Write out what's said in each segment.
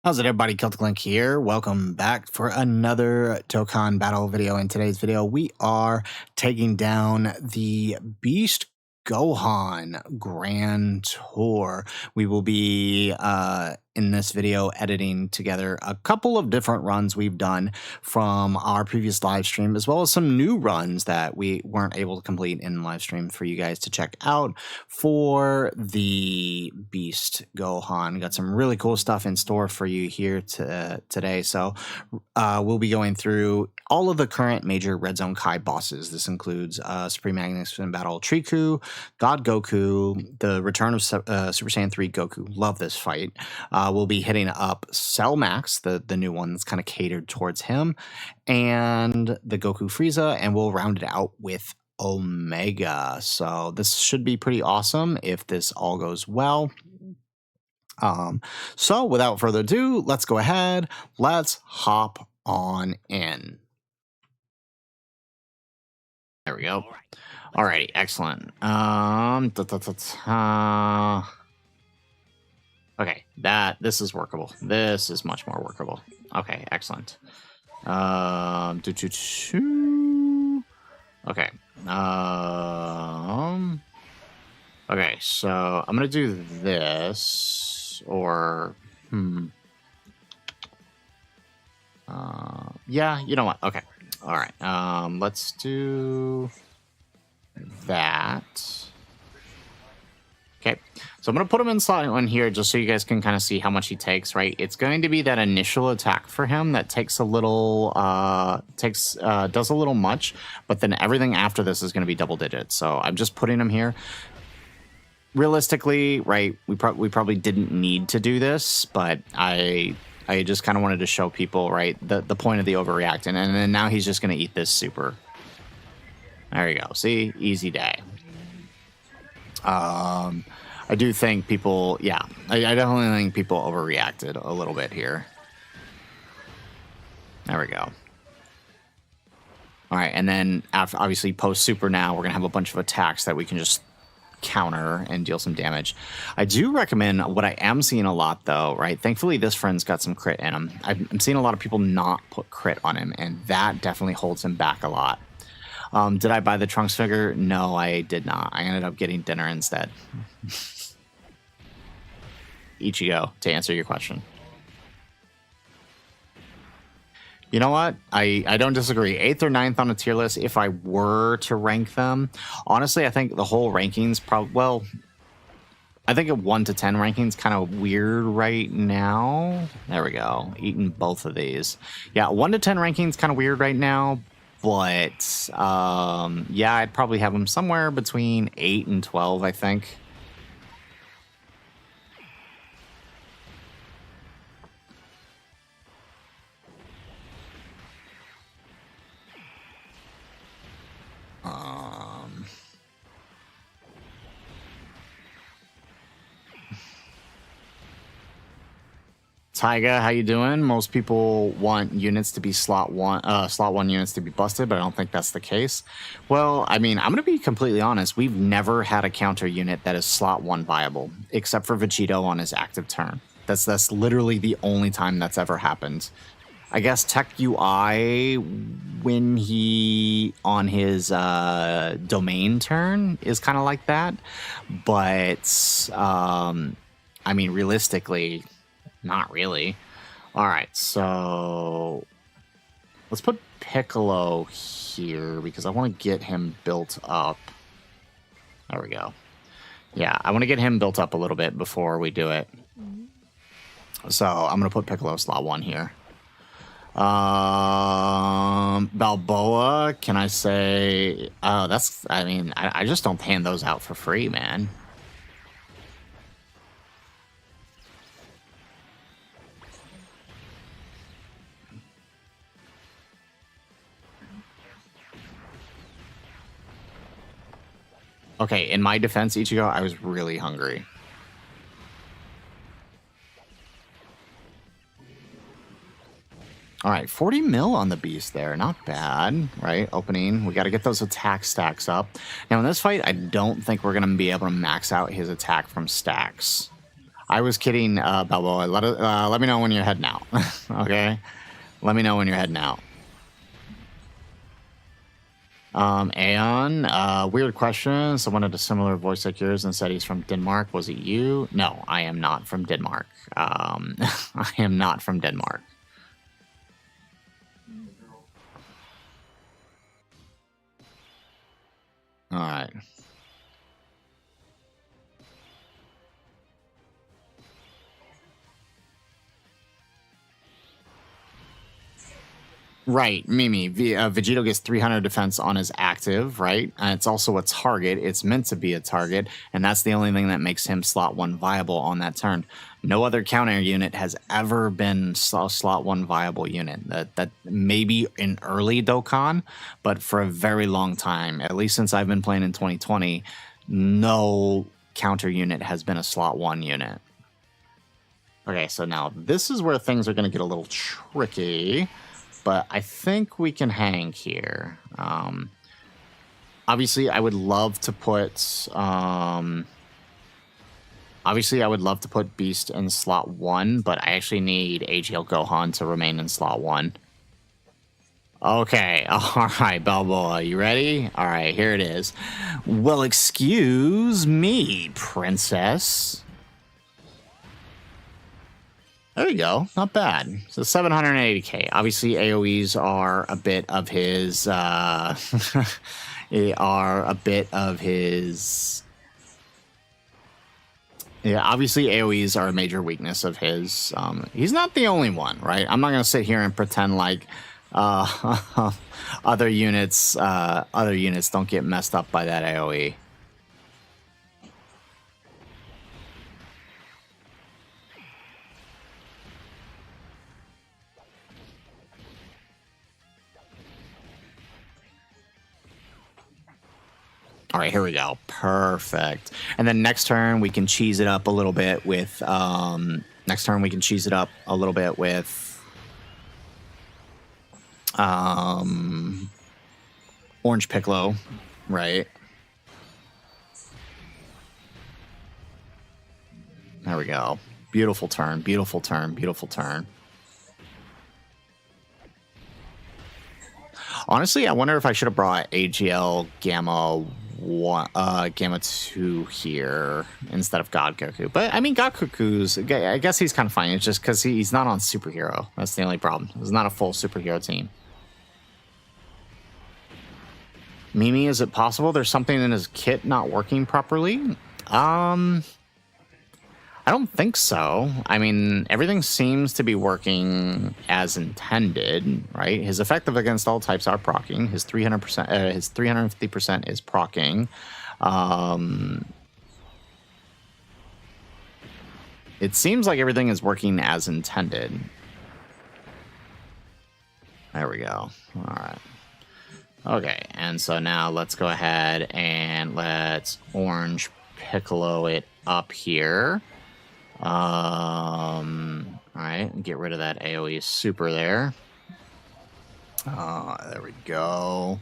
How's it, everybody? Celtic Link here. Welcome back for another Dokkan Battle video. In today's video, we are taking down the Beast Gohan Grand Tour. We will be in this video editing together a couple of different runs we've done from our previous live stream, as well as some new runs that we weren't able to complete in live stream for you guys to check out for the Beast Gohan. Got some really cool stuff in store for you here today. So we'll be going through all of the current major Red Zone Kai bosses. This includes Supreme Magnificent Battle TEQ, God Goku, the return of Super Saiyan 3 Goku. Love this fight. We'll be hitting up Cell Max, the new one that's kind of catered towards him, and the Goku Frieza, and we'll round it out with Omega. So this should be pretty awesome if this all goes well. So without further ado, let's go ahead. Let's hop on in. There we go. Alrighty, excellent. Okay, this is workable. This is much more workable. Okay, excellent. Okay. Okay, so I'm gonna do this, or yeah, you know what? Okay, all right. Let's do that. Okay, so I'm going to put him in slot 1 here just so you guys can kind of see how much he takes, right? It's going to be that initial attack for him that takes a little, does a little much, but then everything after this is going to be double digits. So I'm just putting him here. Realistically, right, we probably didn't need to do this, but I just kind of wanted to show people, right, the point of the overreacting, and then now he's just going to eat this super. There you go. See? Easy day. I do think people, yeah, I definitely think people overreacted a little bit here. There we go. All right, and then after, obviously post super now, we're gonna have a bunch of attacks that we can just counter and deal some damage. I do recommend, what I am seeing a lot though, right? Thankfully this friend's got some crit in him. I'm seeing a lot of people not put crit on him, and that definitely holds him back a lot. Did I buy the Trunks figure? No, I did not. I ended up getting dinner instead. Ichigo, to answer your question. You know what? I don't disagree. 8th or 9th on a tier list, if I were to rank them. Honestly, I think the whole ranking's probably, well, I think a 1 to 10 ranking's kind of weird right now. There we go. Eating both of these. Yeah, 1 to 10 ranking's kind of weird right now. But, yeah, I'd probably have them somewhere between 8 and 12, I think. Tyga, how you doing? Most people want units to be slot one units to be busted, but I don't think that's the case. Well, I mean, I'm gonna be completely honest. We've never had a counter unit that is slot 1 viable, except for Vegito on his active turn. That's literally the only time that's ever happened. I guess TEQ UI, when he on his domain turn, is kind of like that, but I mean, realistically, not really. All right, so let's put Piccolo here because I want to get him built up. There we go. Yeah, I want to get him built up a little bit before we do it. So I'm going to put Piccolo slot 1 here. Balboa, can I say? Oh, that's, I mean, I just don't hand those out for free, man. Okay, in my defense, Ichigo, I was really hungry. All right, 40 mil on the Beast there. Not bad, right? Opening. We got to get those attack stacks up. Now, in this fight, I don't think we're going to be able to max out his attack from stacks. I was kidding, Balboa. Let me know when you're heading out. Okay? Let me know when you're heading out. Aeon, weird question. Someone had a similar voice like yours and said he's from Denmark. Was it you? No, I am not from Denmark. I am not from Denmark. All right. Right, Mimi. Vegito gets 300 defense on his active, right? And it's also a target. It's meant to be a target, and that's the only thing that makes him slot 1 viable on that turn. No other counter unit has ever been slot 1 viable unit. That maybe in early Dokkan, but for a very long time, at least since I've been playing in 2020, no counter unit has been a slot 1 unit. Okay, so now this is where things are going to get a little tricky. But I think we can hang here. Obviously, I would love to put. Obviously, I would love to put Beast in slot 1, but I actually need AGL Gohan to remain in slot 1. Okay, all right, Balboa, you ready? All right, here it is. Well, excuse me, princess. There you go. Not bad. So 780k. Obviously, AoEs are a bit of his. Yeah, obviously AoEs are a major weakness of his. He's not the only one, right? I'm not gonna sit here and pretend like other units don't get messed up by that AoE. All right, here we go. Perfect. And then next turn we can cheese it up a little bit with. Orange Piccolo, right? There we go. Beautiful turn. Beautiful turn. Beautiful turn. Honestly, I wonder if I should have brought AGL Gamma 2 here instead of God Goku. But I mean, God Goku's, I guess he's kind of fine. It's just because he's not on superhero. That's the only problem. It's not a full superhero team. Mimi, is it possible there's something in his kit not working properly? I don't think so. I mean, everything seems to be working as intended, right? His effective against all types are proccing. His 300%, his 350% is proccing. It seems like everything is working as intended. There we go. All right. Okay, and so now let's go ahead and let's Orange Piccolo it up here. All right, get rid of that AoE super there. There we go.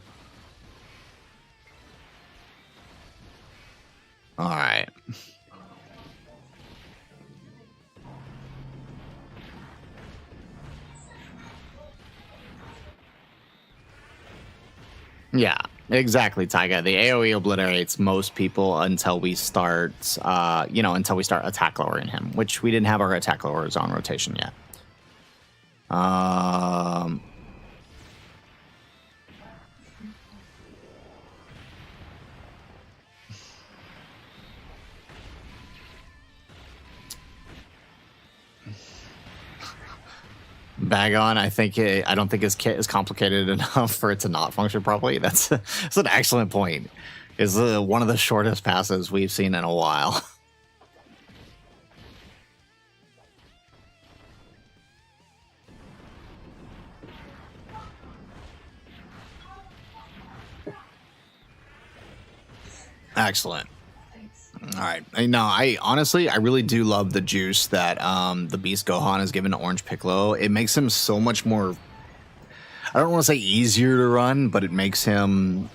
All right. Yeah, exactly, Taiga. The AoE obliterates most people until we start, until we start attack lowering him, which we didn't have our attack lowers on rotation yet. Bag on. I don't think his kit is complicated enough for it to not function properly. That's an excellent point. Is one of the shortest passes we've seen in a while. Excellent. All right. No, I really do love the juice that the Beast Gohan has given to Orange Piccolo. It makes him so much more, I don't want to say easier to run, but it makes him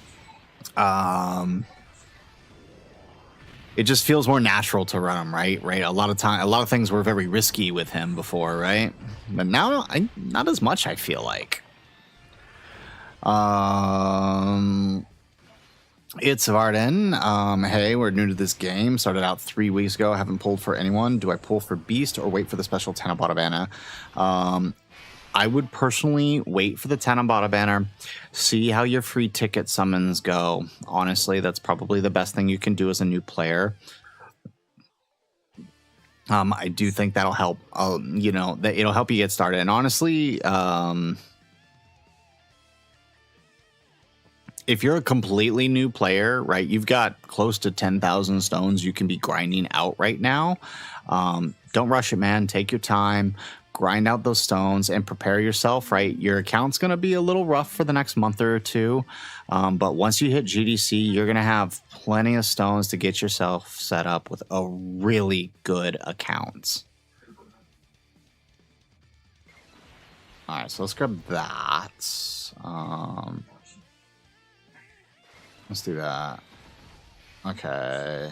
it just feels more natural to run him, right? A lot of things were very risky with him before, right? But now, not as much, I feel like. It's Varden. Hey, we're new to this game. Started out 3 weeks ago. Haven't pulled for anyone. Do I pull for Beast or wait for the special Tanabata banner? I would personally wait for the Tanabata banner. See how your free ticket summons go. Honestly, that's probably the best thing you can do as a new player. I do think that'll help. You know, that it'll help you get started. And honestly, if you're a completely new player, right, you've got close to 10,000 stones you can be grinding out right now. Don't rush it, man. Take your time, grind out those stones, and prepare yourself, right? Your account's going to be a little rough for the next month or two, but once you hit GDC, you're going to have plenty of stones to get yourself set up with a really good account. All right, so let's grab that. Let's do that. Okay.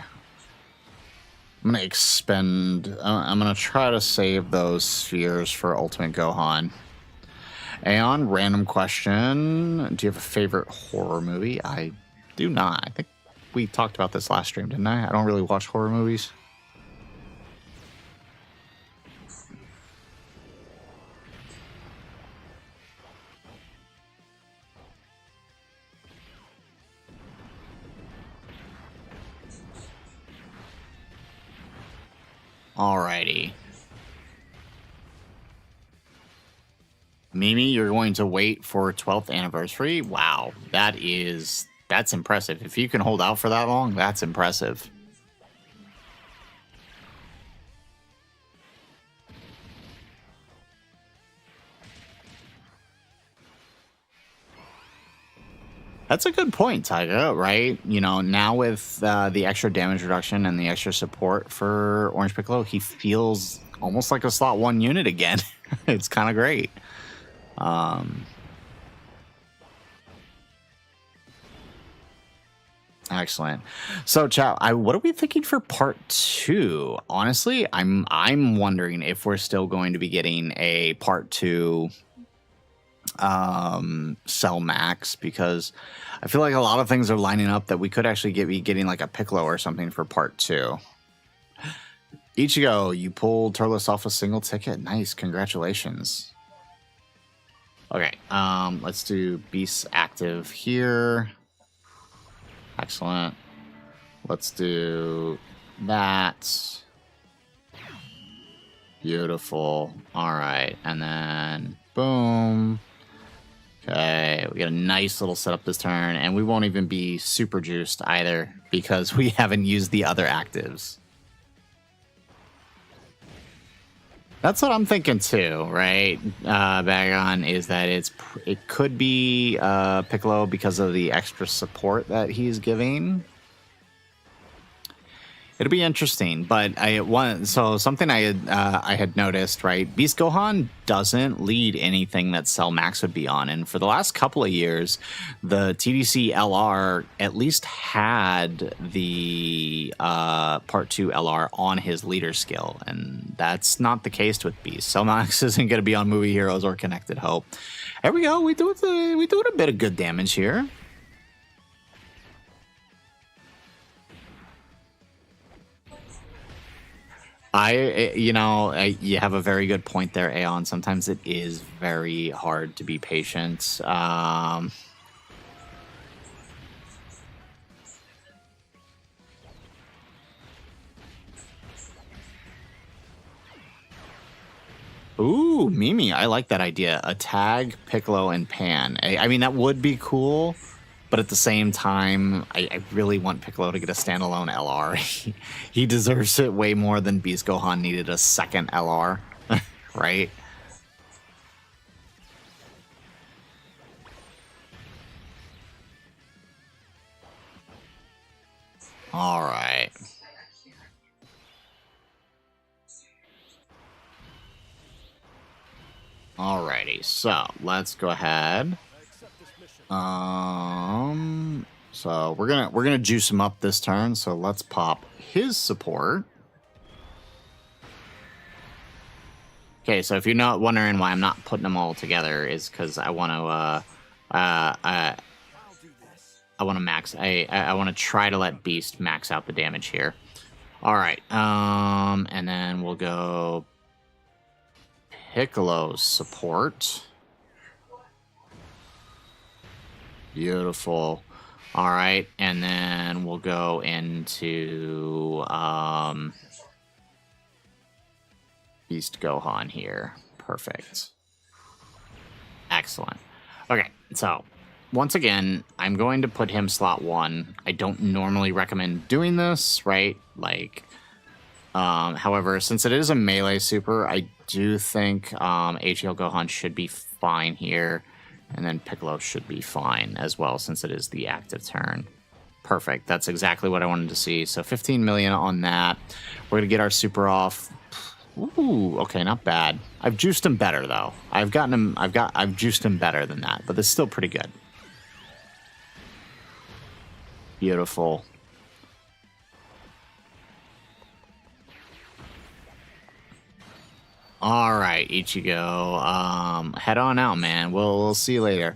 I'm going to expend... I'm going to try to save those spheres for Ultimate Gohan. Aeon, random question. Do you have a favorite horror movie? I do not. I think we talked about this last stream, didn't I? I don't really watch horror movies. Alrighty. Mimi, you're going to wait for 12th anniversary? Wow, that's impressive. If you can hold out for that long, that's impressive. That's a good point, Tyga, right? You know, now with the extra damage reduction and the extra support for Orange Piccolo, he feels almost like a slot 1 unit again. It's kind of great. Excellent. So, chat, what are we thinking for part 2? Honestly, I'm wondering if we're still going to be getting a part 2 Cell Max, because I feel like a lot of things are lining up that we could actually be getting like a Piccolo or something for part 2. Ichigo, you pulled Turles off a single ticket. Nice, congratulations. Okay, let's do Beast active here. Excellent. Let's do that. Beautiful. All right, and then boom. Okay, we got a nice little setup this turn, and we won't even be super juiced either because we haven't used the other actives. That's what I'm thinking too, right? Bagon is that it could be Piccolo because of the extra support that he's giving. It'll be interesting, but something I had noticed, right? Beast Gohan doesn't lead anything that Cell Max would be on, and for the last couple of years, the TDC LR at least had the Part 2 LR on his leader skill, and that's not the case with Beast. Cell Max isn't going to be on Movie Heroes or Connected Hope. There we go. We doing a bit of good damage here. You have a very good point there, Aeon. Sometimes it is very hard to be patient. Ooh, Mimi, I like that idea. A tag, Piccolo, and Pan. I mean, that would be cool. But at the same time, I really want Piccolo to get a standalone LR. He deserves it way more than Beast Gohan needed a second LR, right? All right. Alrighty, so let's go ahead. So we're gonna juice him up this turn. So let's pop his support. Okay, so if you're not wondering why I'm not putting them all together, is because I want to max. I want to try to let Beast max out the damage here. All right, and then we'll go Piccolo's support. Beautiful. All right, and then we'll go into Beast Gohan here. Perfect. Excellent. Okay, so once again, I'm going to put him slot 1. I don't normally recommend doing this, right? Like, however, since it is a melee super, I do think HL Gohan should be fine here. And then Piccolo should be fine as well, since it is the active turn. Perfect. That's exactly what I wanted to see. So 15 million on that. We're going to get our super off. Ooh, okay, not bad. I've juiced him better, though. I've juiced him better than that, but it's still pretty good. Beautiful. All right, Ichigo. Head on out, man. We'll see you later.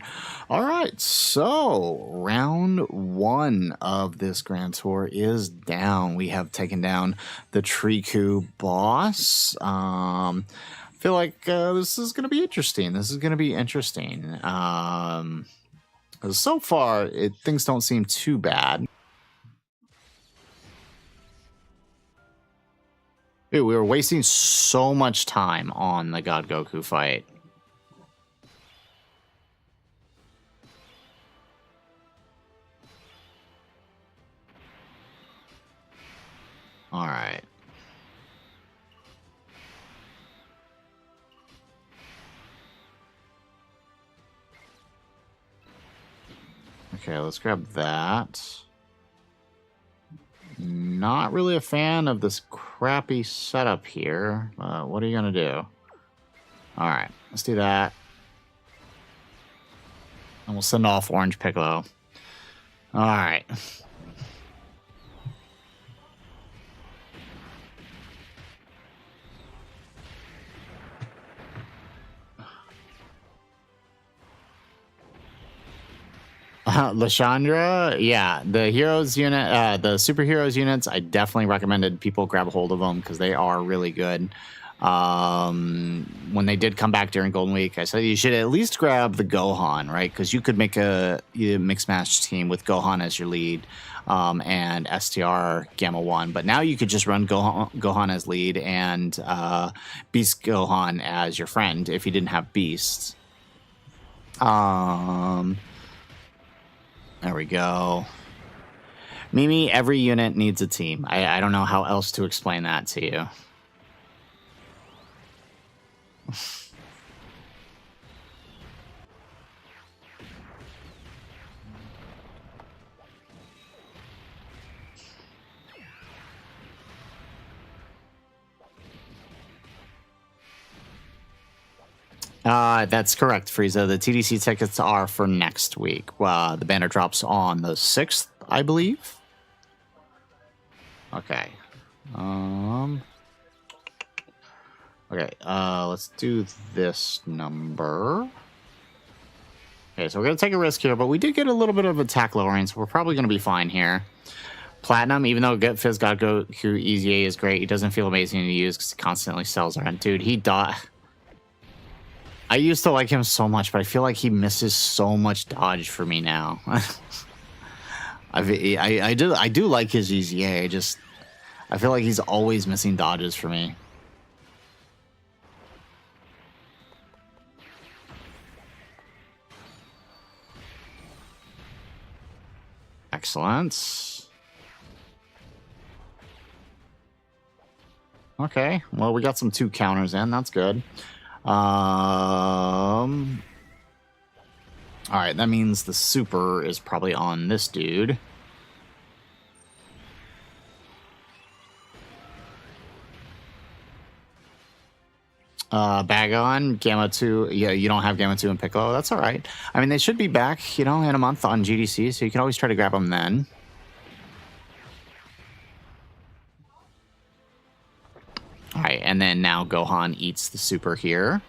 All right, so round 1 of this Grand Tour is down. We have taken down the TEQ boss. I feel like this is going to be interesting. So far, things don't seem too bad. Dude, we were wasting so much time on the God Goku fight. All right. Okay, let's grab that. Not really a fan of this crappy setup here. What are you going to do? All right, let's do that. And we'll send off Orange Piccolo. All right. Lashandra, yeah, the heroes unit, the superheroes units, I definitely recommended people grab a hold of them because they are really good. When they did come back during Golden Week, I said you should at least grab the Gohan, right? Because you could make a mixed match team with Gohan as your lead and STR Gamma 1. But now you could just run Gohan as lead and Beast Gohan as your friend if you didn't have Beast. There we go. Mimi, every unit needs a team. I don't know how else to explain that to you. That's correct, Frieza. The TDC tickets are for next week. The banner drops on the 6th, I believe. Okay. Okay, let's do this number. Okay, so we're going to take a risk here, but we did get a little bit of attack lowering, so we're probably going to be fine here. Platinum, even though Fizz God Goku EZA is great, he doesn't feel amazing to use because he constantly sells around. Dude, he died. I used to like him so much, but I feel like he misses so much dodge for me now. I do like his EZA. I feel like he's always missing dodges for me. Excellent. Okay, well, we got some 2 counters in. That's good. All right, that means the super is probably on this dude. Bagon, Gamma 2. Yeah, you don't have Gamma 2 and Piccolo. That's all right. I mean, they should be back, you know, in a month on GDC, so you can always try to grab them then. All right, and then now Gohan eats the super here.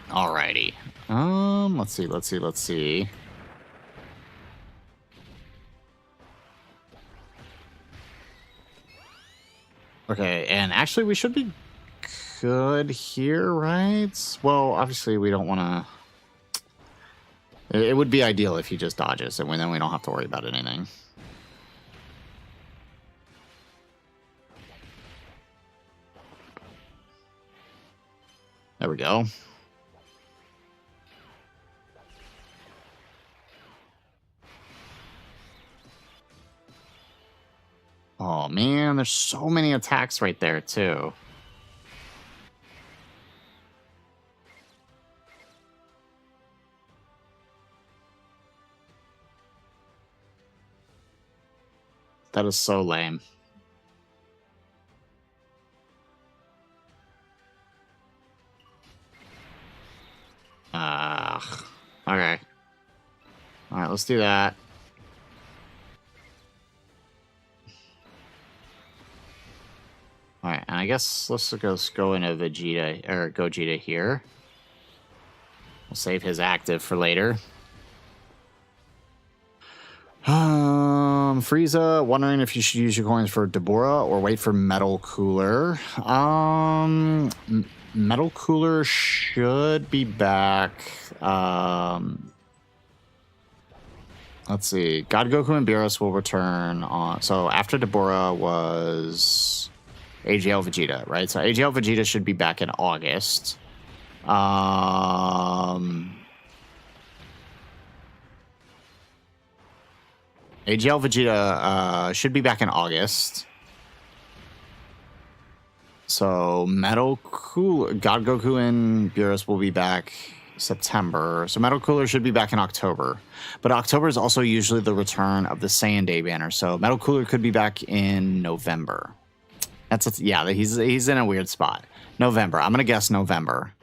Alrighty. Let's see. Okay, and actually we should be good here, right? Well, obviously we don't want to... It would be ideal if he just dodges, and then we don't have to worry about anything. There we go. Oh, man, there's so many attacks right there, too. That is so lame. Okay. All right, let's do that. All right, and I guess let's go into Vegeta or Gogeta here. We'll save his active for later. Frieza, wondering if you should use your coins for Deborah or wait for Metal Cooler. Metal Cooler should be back. Let's see. God Goku and Beerus will return on. So after Deborah was AGL Vegeta, right? So AGL Vegeta should be back in August. AGL Vegeta should be back in August. So Metal Cooler, God Goku and Beerus will be back September. So Metal Cooler should be back in October. But October is also usually the return of the Saiyan Day banner. So Metal Cooler could be back in November. Yeah, he's in a weird spot. November. I'm going to guess November.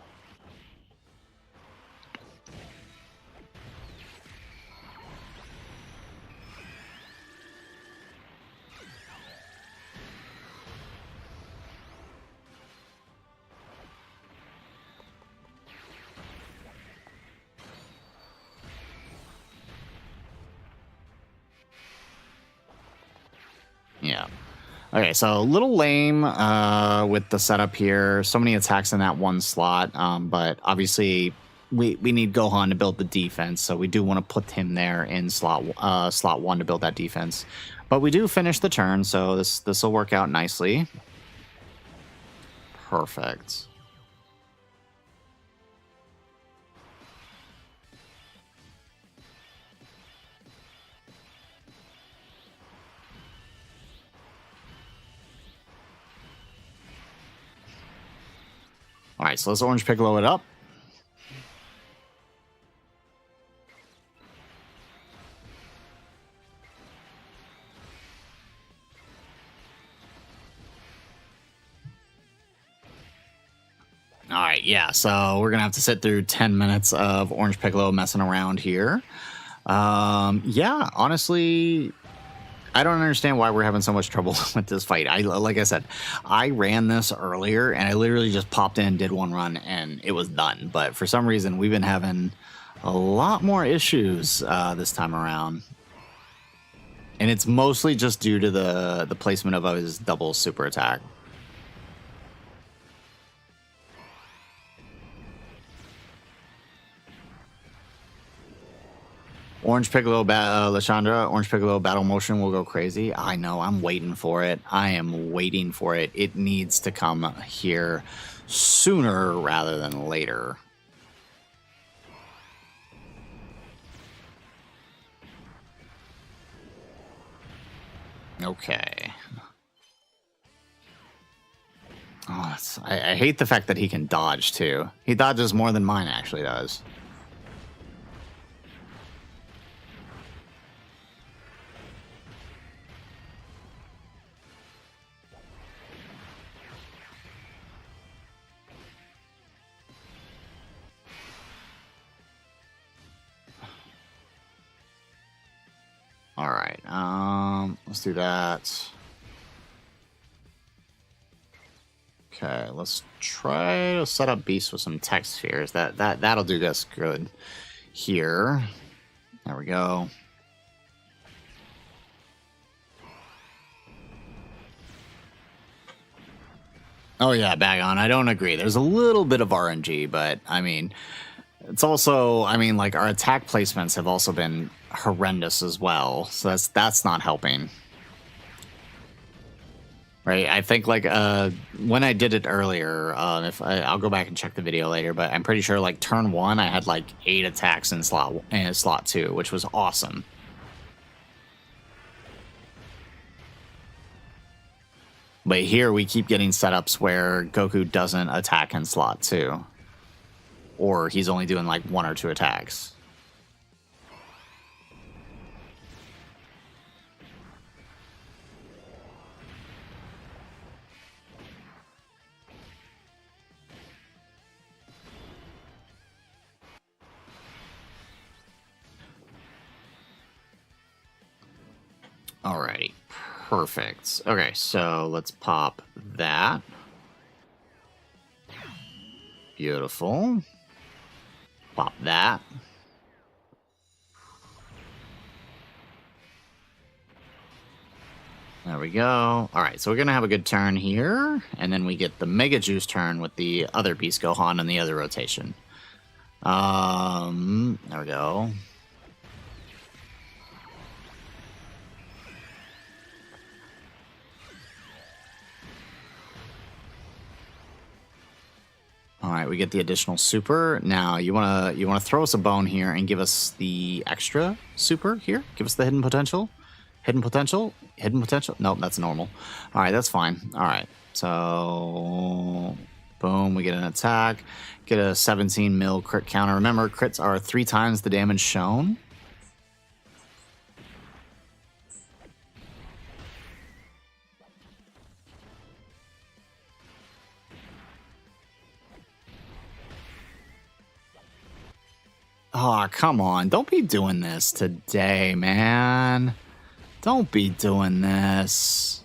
Yeah. Okay, so a little lame with the setup here. So many attacks in that one slot, but obviously we need Gohan to build the defense, so we do want to put him there in slot 1 to build that defense. But we do finish the turn, so this will work out nicely. Perfect. All right, so let's Orange Piccolo it up. All right, yeah, so we're going to have to sit through 10 minutes of Orange Piccolo messing around here. Yeah, honestly, I don't understand why we're having so much trouble with this fight. Like I said, I ran this earlier, and I literally just popped in, did one run, and it was done. But for some reason, we've been having a lot more issues this time around. And it's mostly just due to the placement of his double super attack. Orange Piccolo, Lashandra, Orange Piccolo battle motion will go crazy. I know, I'm waiting for it. I am waiting for it. It needs to come here sooner rather than later. Okay. Oh, I hate the fact that he can dodge, too. He dodges more than mine actually does. All right. Let's do that. Okay, let's try to set up Beast with some tech spheres. That'll do us good here. There we go. Oh yeah, bag on. I don't agree. There's a little bit of RNG, but I mean, it's also, I mean, like our attack placements have also been horrendous as well. So that's not helping. Right, I think like when I did it earlier, if I'll go back and check the video later, but I'm pretty sure like turn 1 I had like 8 attacks in slot 2, which was awesome. But here we keep getting setups where Goku doesn't attack in slot 2, or he's only doing like 1 or 2 attacks. Alrighty, perfect. Okay, so let's pop that. Beautiful. Pop that. There we go. Alright, so we're going to have a good turn here, and then we get the Mega Juice turn with the other Beast Gohan in the other rotation. There we go. All right, we get the additional super. Now you wanna throw us a bone here and give us the extra super here. Give us the hidden potential, hidden potential, hidden potential. Nope, that's normal. All right, that's fine. All right, so boom, we get an attack, get a 17 mil crit counter. Remember, crits are 3 times the damage shown. Oh, come on. Don't be doing this today, man. Don't be doing this.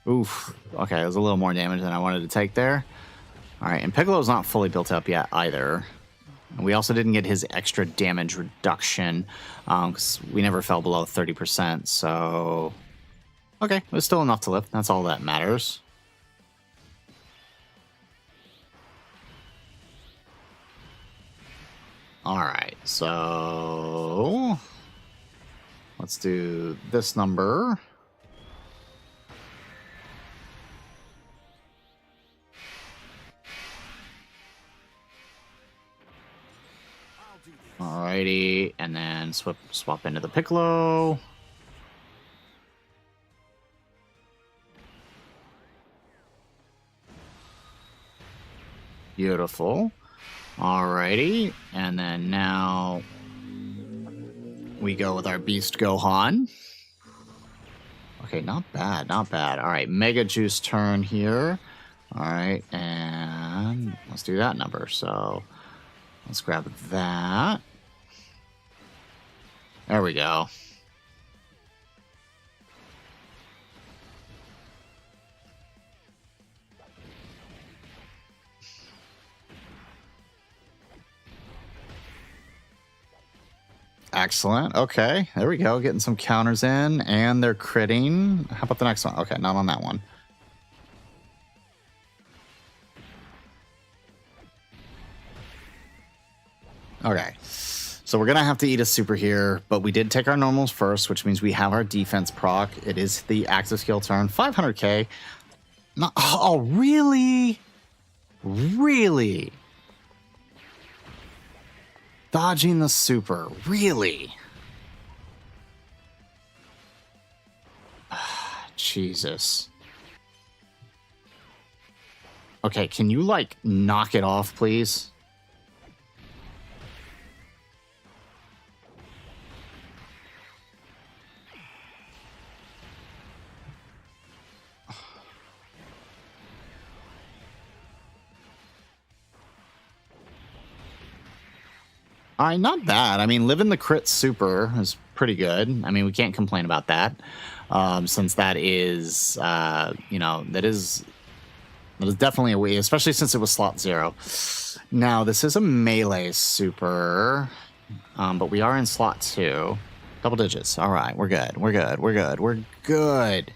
Oof. Okay, that was a little more damage than I wanted to take there. Alright, and Piccolo's not fully built up yet either. And we also didn't get his extra damage reduction, because we never fell below 30%, so... Okay, it's still enough to lift. That's all that matters. Alright, so... let's do this number. Alrighty, and then swap into the Piccolo. Beautiful. Alrighty, and then now we go with our Beast Gohan. Okay, not bad, not bad. Alright, Mega Juice turn here. Alright, and let's do that number. So let's grab that. There we go. Excellent. Okay, there we go. Getting some counters in, and they're critting. How about the next one? Okay, not on that one. Okay, so we're going to have to eat a super here, but we did take our normals first, which means we have our defense proc. It is the active skill turn, 500k. Not, oh, really? Really? Dodging the super, really? Jesus. Okay, can you, like, knock it off, please? All right, not bad. I mean, living the crit super is pretty good. I mean, we can't complain about that, since that is, you know, that is definitely a way, especially since it was slot 0. Now, this is a melee super, but we are in slot 2. Double digits. All right, we're good. We're good. We're good. We're good.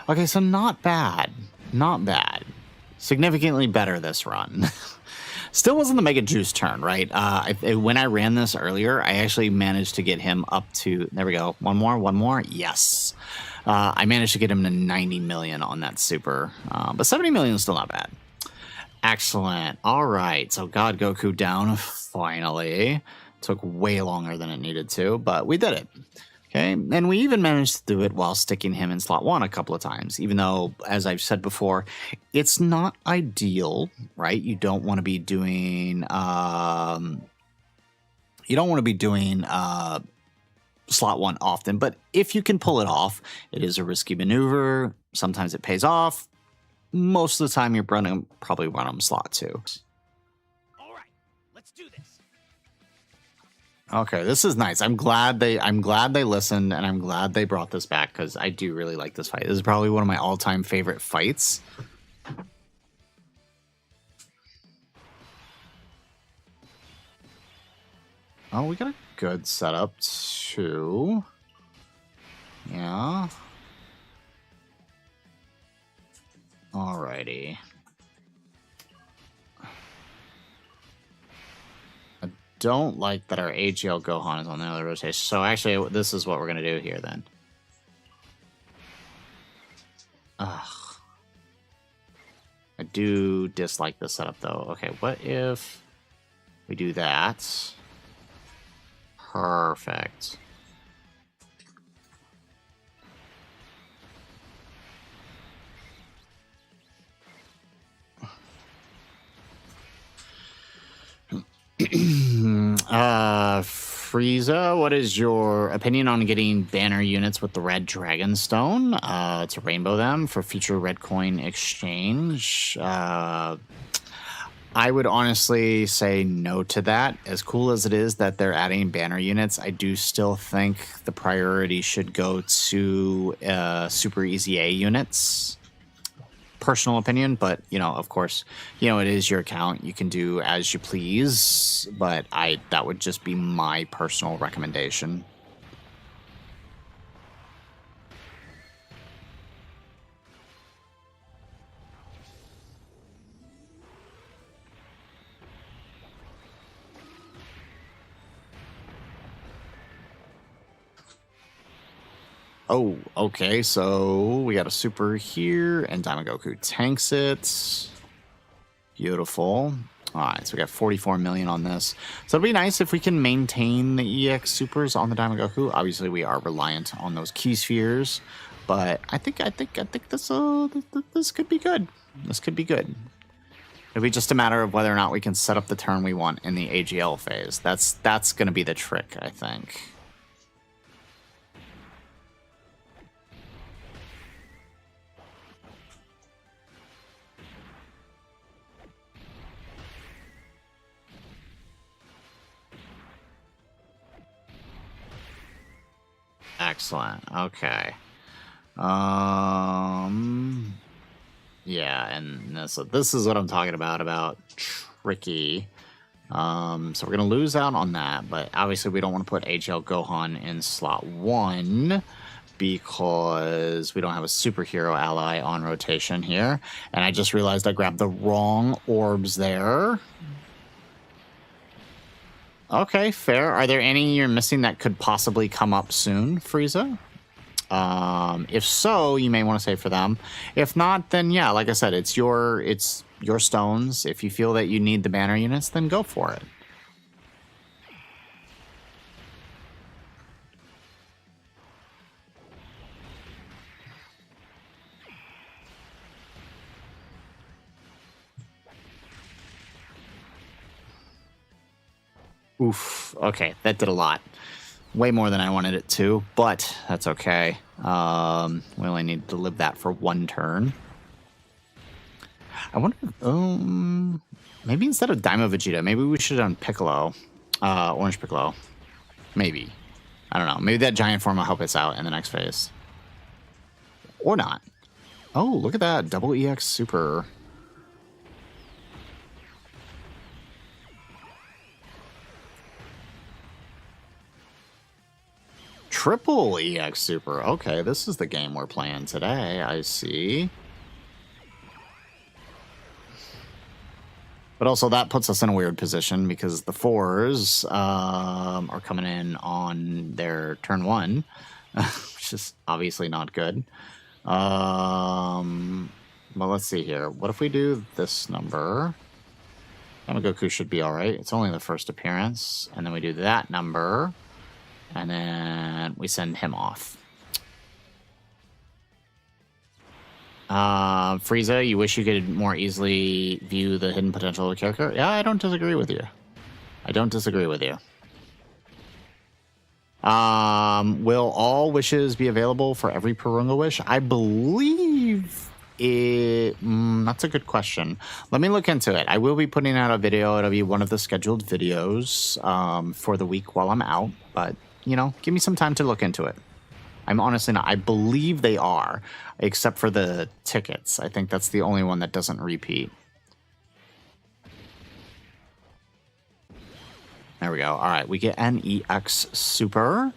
Okay, so not bad. Not bad. Significantly better this run. Still wasn't the Mega Juice turn, right? When I ran this earlier, I actually managed to get him up to... There we go. One more. Yes. I managed to get him to 90 million on that super. But 70 million is still not bad. Excellent. All right. So God Goku down finally. Took way longer than it needed to, but we did it. Okay, and we even managed to do it while sticking him in slot 1 a couple of times, even though, as I've said before, it's not ideal, right? You don't want to be doing slot 1 often, but if you can pull it off, it is a risky maneuver. Sometimes it pays off. Most of the time, you're probably run them slot 2. All right, let's do this. Okay, this is nice. I'm glad they listened, and I'm glad they brought this back because I do really like this fight. This is probably one of my all-time favorite fights. Oh, we got a good setup too. Yeah. Alrighty. Don't like that our AGL Gohan is on the other rotation. So actually, this is what we're going to do here then. Ugh. I do dislike this setup though. Okay, what if we do that? Perfect. Frieza, what is your opinion on getting banner units with the red dragon stone to rainbow them for future red coin exchange? I would honestly say no to that. As cool as it is that they're adding banner units, I do still think the priority should go to super easy A units. Personal opinion, but you know, of course, you know, it is your account, you can do as you please, but that would just be my personal recommendation. Oh, okay, so we got a super here, and Diamond Goku tanks it. Beautiful. All right, so we got 44 million on this. So it'd be nice if we can maintain the EX supers on the Diamond Goku. Obviously, we are reliant on those key spheres, but I think this could be good. This could be good. It'll be just a matter of whether or not we can set up the turn we want in the AGL phase. That's going to be the trick, I think. Excellent. Okay. Yeah, and this is what I'm talking about tricky. So we're gonna lose out on that, but obviously we don't want to put HL Gohan in slot 1 because we don't have a superhero ally on rotation here. And I just realized I grabbed the wrong orbs there. Okay, fair. Are there any you're missing that could possibly come up soon, Frieza? If so, you may want to save for them. If not, then yeah, like I said, it's your stones. If you feel that you need the banner units, then go for it. Oof. Okay, that did a lot. Way more than I wanted it to, but that's okay. We only need to live that for 1 turn. I wonder, maybe instead of Daima Vegeta, maybe we should have done Piccolo. Orange Piccolo. Maybe. I don't know. Maybe that giant form will help us out in the next phase. Or not. Oh, look at that. Double EX Super. Triple EX Super. Okay, this is the game we're playing today. I see. But also that puts us in a weird position because the 4s are coming in on their turn 1, which is obviously not good. Well, let's see here. What if we do this number? Yamagoku should be all right. It's only the first appearance. And then we do that number. And then we send him off. Frieza, you wish you could more easily view the hidden potential of a character? Yeah, I don't disagree with you. I don't disagree with you. Will all wishes be available for every Purunga wish? I believe it... that's a good question. Let me look into it. I will be putting out a video. It'll be one of the scheduled videos for the week while I'm out. But, you know, give me some time to look into it. I'm honestly not. I believe they are, except for the tickets. I think that's the only one that doesn't repeat. There we go. All right, we get an EX Super.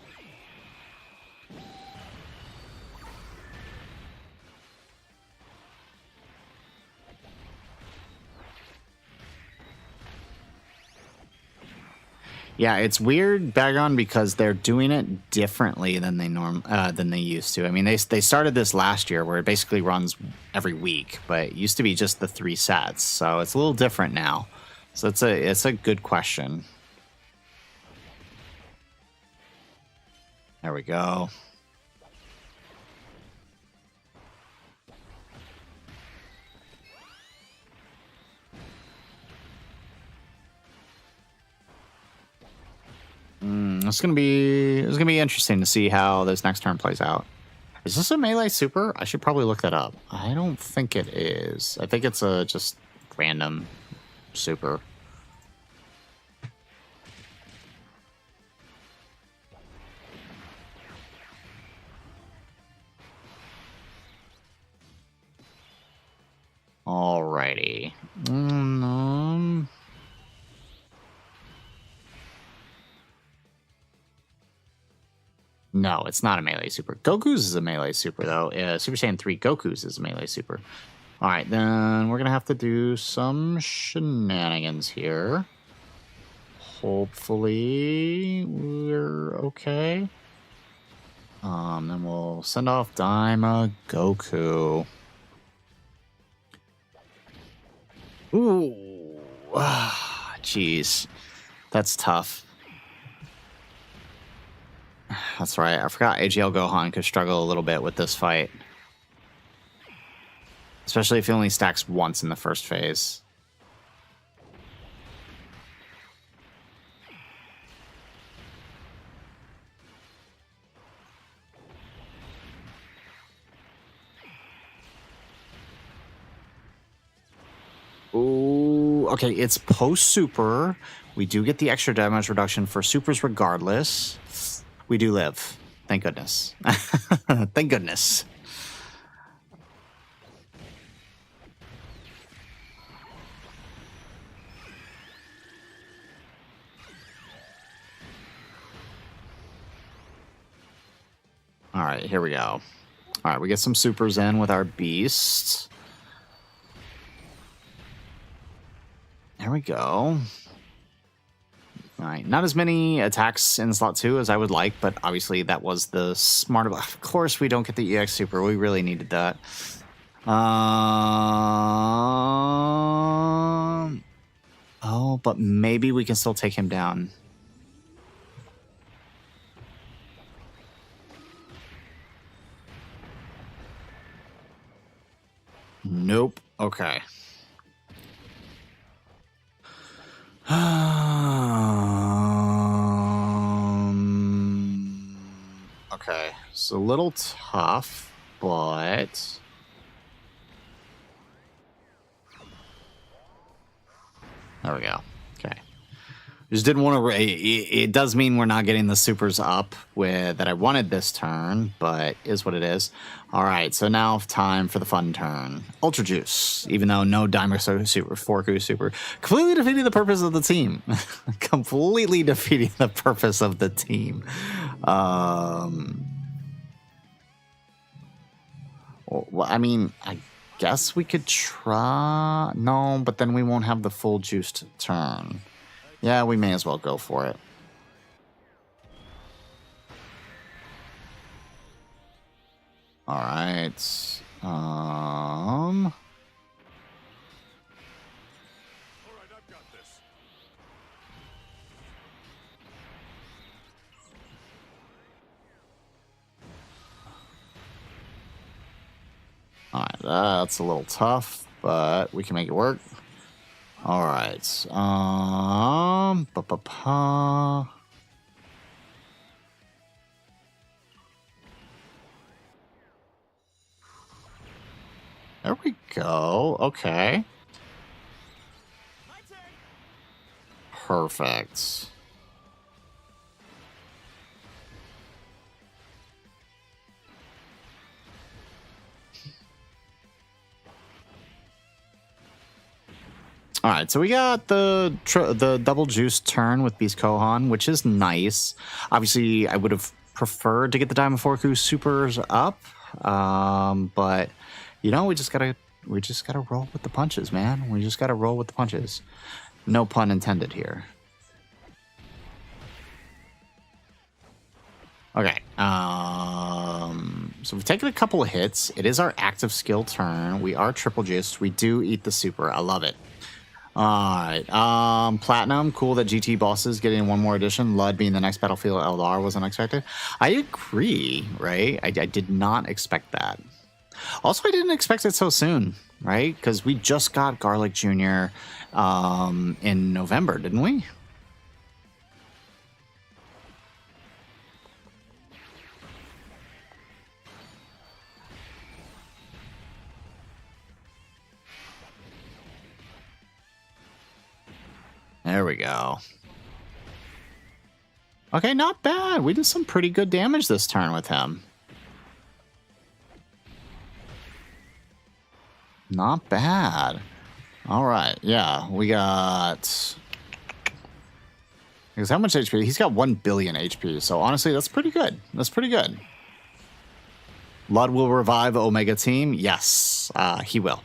Yeah, it's weird, Bagon, because they're doing it differently than they used to. I mean, they started this last year where it basically runs every week, but it used to be just the 3 sets, so it's a little different now. So it's a good question. There we go. It's gonna be interesting to see how this next turn plays out. Is this a melee super? I should probably look that up. I don't think it is. I think it's a just random super. Alrighty. No, it's not a melee super. Goku's is a melee super, though. Super Saiyan 3 Goku's is a melee super. All right, then we're going to have to do some shenanigans here. Hopefully we're okay. Then we'll send off Daima Goku. Ooh. Jeez. That's tough. That's right. I forgot AGL Gohan could struggle a little bit with this fight. Especially if he only stacks once in the first phase. Ooh, okay, it's post-super. We do get the extra damage reduction for supers regardless. We do live. Thank goodness. Thank goodness. All right, here we go. All right, we get some supers in with our beast. There we go. All right, not as many attacks in slot 2 as I would like, but obviously that was the smart... Of course we don't get the EX Super. We really needed that. Oh, but maybe we can still take him down. Nope. Okay. Okay, it's a little tough, but... There we go. Okay. Just didn't want to. It does mean we're not getting the supers up with that I wanted this turn, but is what it is. All right, so now time for the fun turn. Ultra Juice, even though no Dimer Super, Forku Super, completely defeating the purpose of the team. Completely defeating the purpose of the team. Well, I mean, I guess we could try. No, but then we won't have the full juiced turn. Yeah, we may as well go for it. All right. All right, I've got this. All right, that's a little tough, but we can make it work. All right. There we go. Okay. My turn. Perfect. All right, so we got the double juice turn with Beast Gohan, which is nice. Obviously, I would have preferred to get the Diamond Forku supers up, but you know, we just gotta roll with the punches, man. We just gotta roll with the punches. No pun intended here. Okay. So we've taken a couple of hits. It is our active skill turn. We are triple juiced. We do eat the super. I love it. Alright, Platinum, cool that GT bosses getting one more edition. Lud being the next Battlefield LR was unexpected. I agree, right? I did not expect that. Also, I didn't expect it so soon, right? Because we just got Garlic Jr. In November, didn't we? There we go. Okay, not bad. We did some pretty good damage this turn with him. Not bad. All right, yeah, we got... Because how much HP? He's got 1 billion HP, so honestly, that's pretty good. That's pretty good. Lud will revive Omega Team. Yes, he will.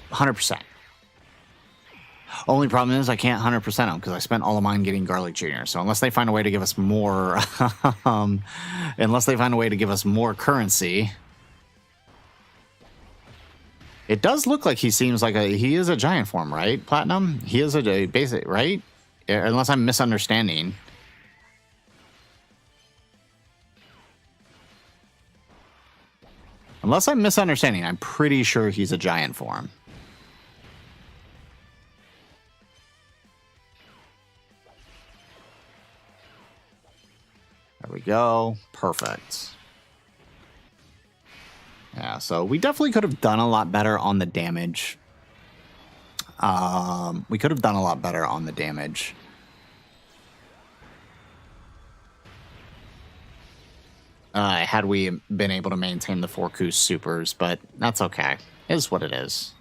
100%. Only problem is I can't 100% him because I spent all of mine getting Garlic Jr. So unless they find a way to give us more, unless they find a way to give us more currency, it does look like he seems like he is a giant form, right? Platinum, he is a basic, right? Unless I'm misunderstanding. Unless I'm misunderstanding, I'm pretty sure he's a giant form. There we go. Perfect. Yeah, so we definitely could have done a lot better on the damage. We could have done a lot better on the damage. Had we been able to maintain the Forku supers, but that's okay. It is what it is.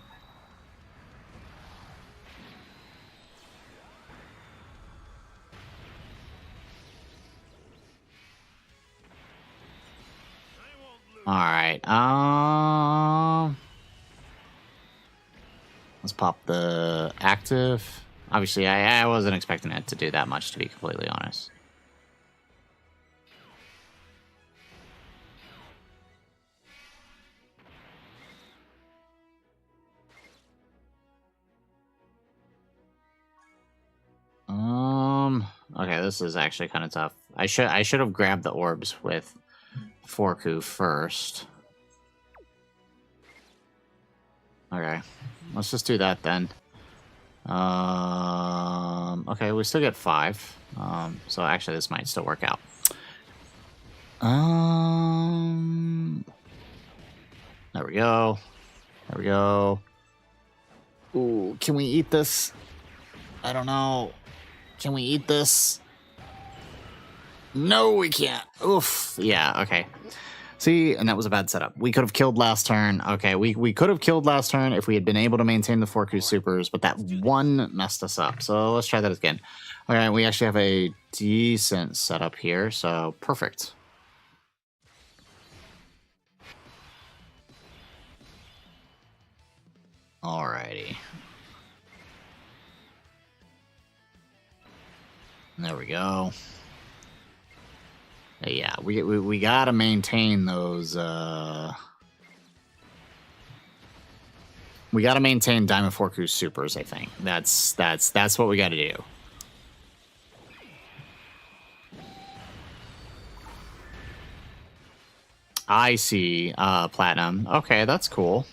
All right. Let's pop the active. Obviously, I wasn't expecting it to do that much, to be completely honest. Okay, this is actually kind of tough. I should have grabbed the orbs with Forku first. Okay, let's just do that then. Okay, we still get 5. So actually this might still work out. There we go. There we go. Ooh, can we eat this? I don't know. Can we eat this? No, we can't. Oof. Yeah, okay. See, and that was a bad setup. We could have killed last turn. Okay, we could have killed last turn if we had been able to maintain the 4Q supers, but that one messed us up. So let's try that again. All right, we actually have a decent setup here, so perfect. Alrighty. There we go. Yeah, we gotta maintain those. We gotta maintain Diamond 4Q supers. I think that's what we gotta do. I see. Platinum. Okay, that's cool.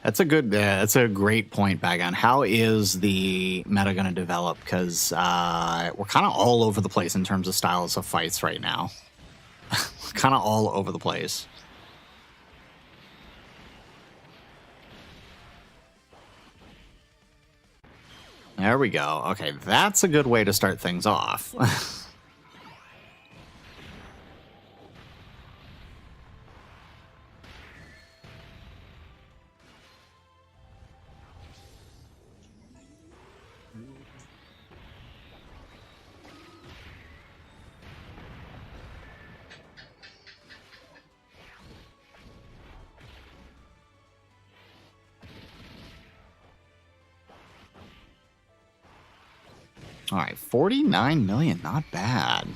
That's a good. That's a great point, Bagon. How is the meta going to develop? Because we're kind of all over the place in terms of styles of fights right now. We're kind of all over the place. There we go. Okay, that's a good way to start things off. All right, 49 million, not bad.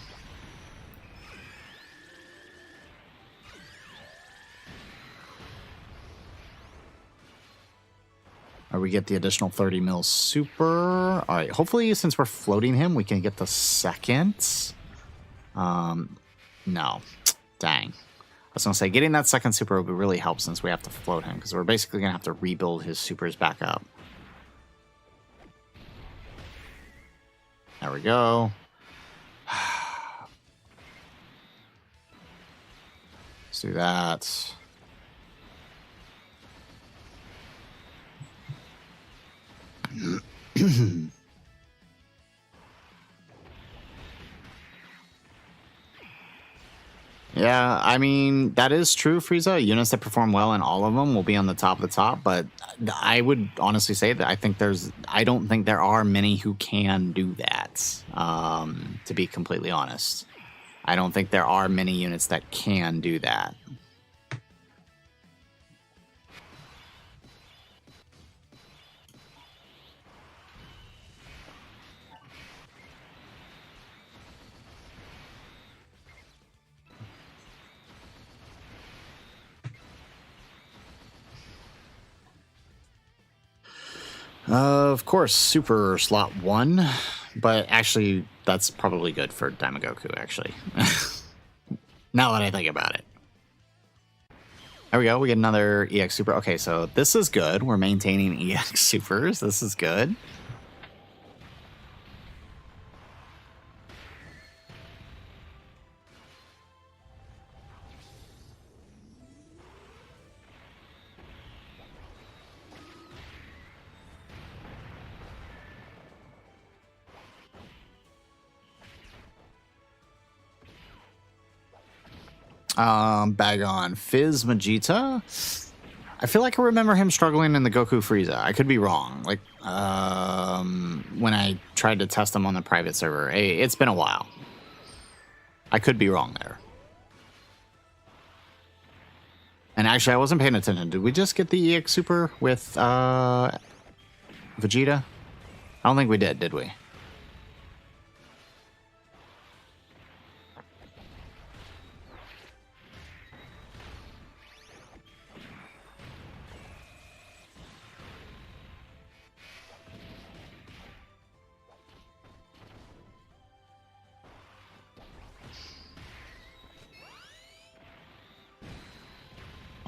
Or we get the additional 30 mil super. All right, hopefully since we're floating him, we can get the second. No, dang. I was gonna say getting that second super would really help since we have to float him because we're basically gonna have to rebuild his supers back up. There we go. Let's do that. Yeah, I mean, that is true, Frieza. Units that perform well in all of them will be on the top of the top, but I would honestly say that I don't think there are many who can do that, to be completely honest. I don't think there are many units that can do that. Of course, Super Slot 1, but actually, that's probably good for Daimagoku, actually. Now that I think about it. There we go, we get another EX Super. Okay, so this is good. We're maintaining EX Supers. This is good. Bag on Fizz Vegeta. I feel like I remember him struggling in the Goku Frieza. I could be wrong. Like, when I tried to test him on the private server. Hey, it's been a while. I could be wrong there. And actually, I wasn't paying attention. Did we just get the EX Super with Vegeta? I don't think we did we?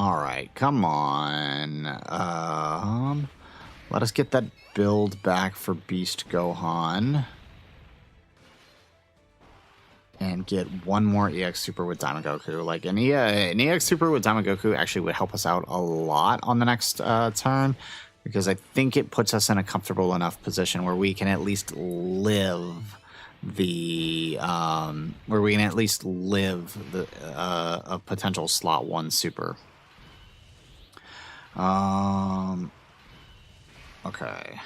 All right, come on. Let us get that build back for Beast Gohan. and get one more EX Super with Diamond Goku. Like an EX Super with Diamond Goku actually would help us out a lot on the next turn, because I think it puts us in a comfortable enough position where we can at least live the a potential slot 1 super. Okay.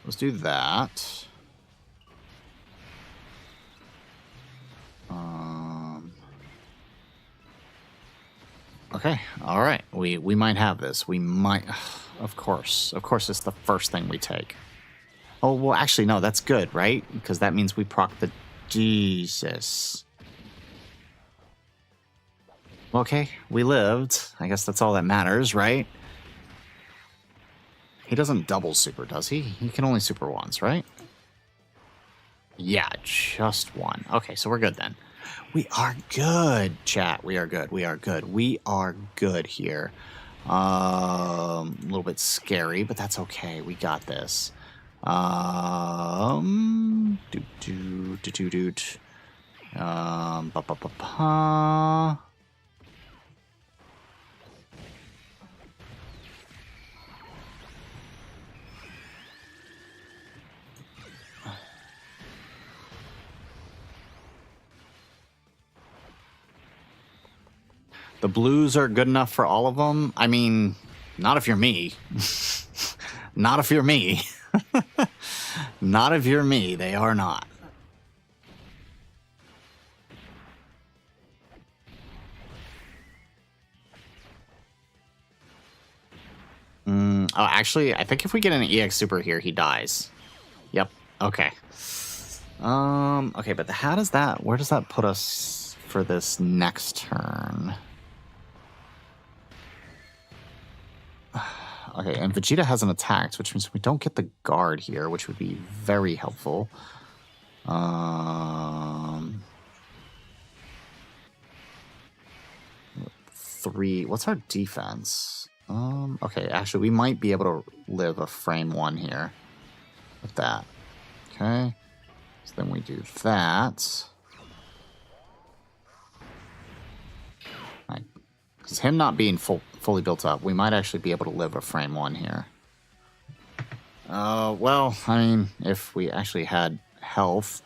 Let's do that. Okay, all right. We might have this. We might, of course. Of course, it's the first thing we take. Oh, well, actually, no, that's good, right? Because that means we proc the Jesus. Okay, we lived. I guess that's all that matters, right? He doesn't double super, does he? He can only super once, right? Yeah, just one. Okay, so we're good then. We are good, chat. We are good. We are good. We are good here. A little bit scary, but that's okay. We got this. Ba ba ba ba. The blues are good enough for all of them. I mean, not if you're me. Not if you're me. Not if you're me. They are not. Oh, actually, I think if we get an EX Super here, he dies. Yep. Okay. Okay, but how does that... Where does that put us for this next turn? Okay, and Vegeta hasn't attacked, which means we don't get the guard here, which would be very helpful. 3. What's our defense? Okay, actually, we might be able to live a frame 1 here with that. Okay, so then we do that. Because him not being fully built up, we might actually be able to live a frame 1 here. Well, I mean, if we actually had health.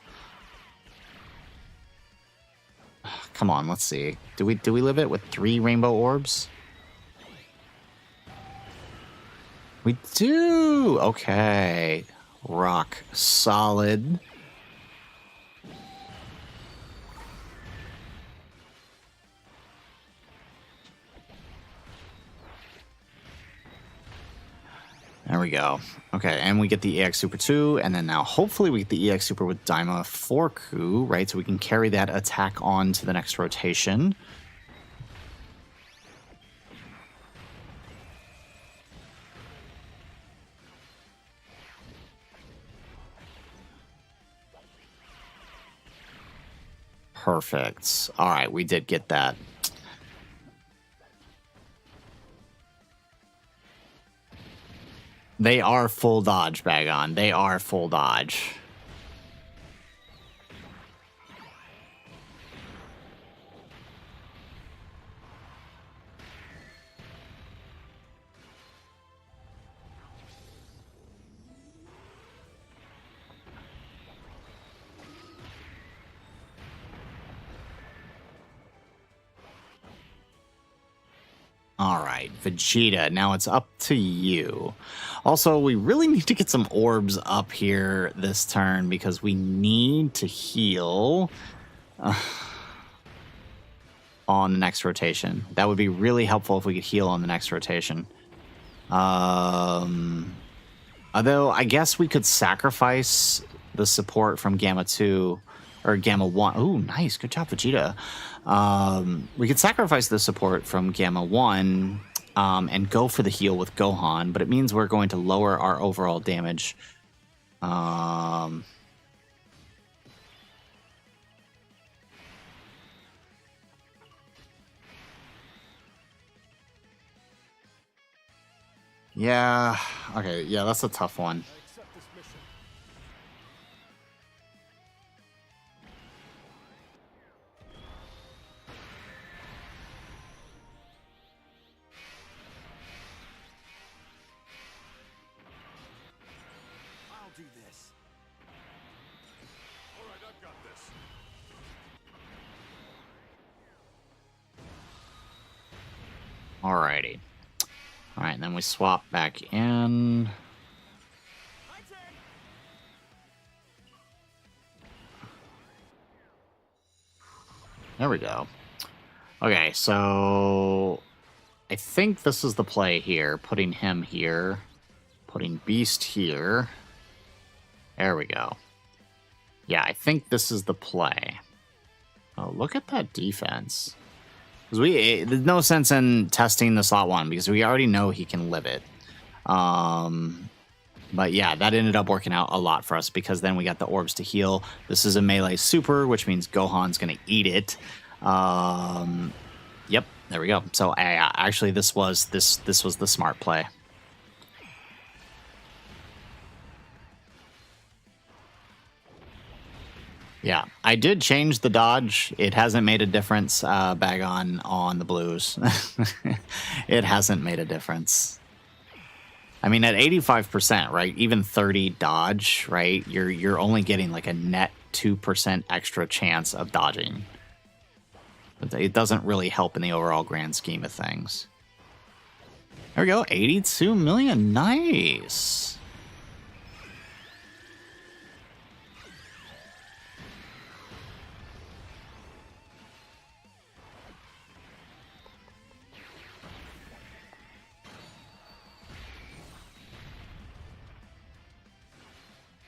Come on, let's see. Do we live it with 3 rainbow orbs? We do! Okay. Rock solid. There we go. Okay, and we get the EX Super 2, and then now hopefully we get the EX Super with Daima Forku, right? So we can carry that attack on to the next rotation. Perfect. All right, we did get that. They are full dodge, Bagon. They are full dodge. All right, Vegeta, now it's up to you. Also, we really need to get some orbs up here this turn because we need to heal on the next rotation. That would be really helpful if we could heal on the next rotation. Although, I guess we could sacrifice the support from Gamma 2 or Gamma 1. Ooh, nice. Good job, Vegeta. We could sacrifice the support from Gamma 1 and go for the heal with Gohan, but it means we're going to lower our overall damage. Yeah, okay, yeah, that's a tough one. Alrighty. Alright, and then we swap back in. My turn. There we go. Okay, so I think this is the play here. Putting him here. Putting Beast here. There we go. Yeah, I think this is the play. Oh, look at that defense. Because there's no sense in testing the slot 1 because we already know he can live it. But yeah, that ended up working out a lot for us because then we got the orbs to heal. This is a melee super, which means Gohan's going to eat it. Yep, there we go. So actually, this was the smart play. Yeah, I did change the dodge. It hasn't made a difference, Bagon, on the blues. It hasn't made a difference. I mean, at 85%, right? Even 30 dodge, right? You're only getting like a net 2% extra chance of dodging. It doesn't really help in the overall grand scheme of things. There we go, 82 million, nice.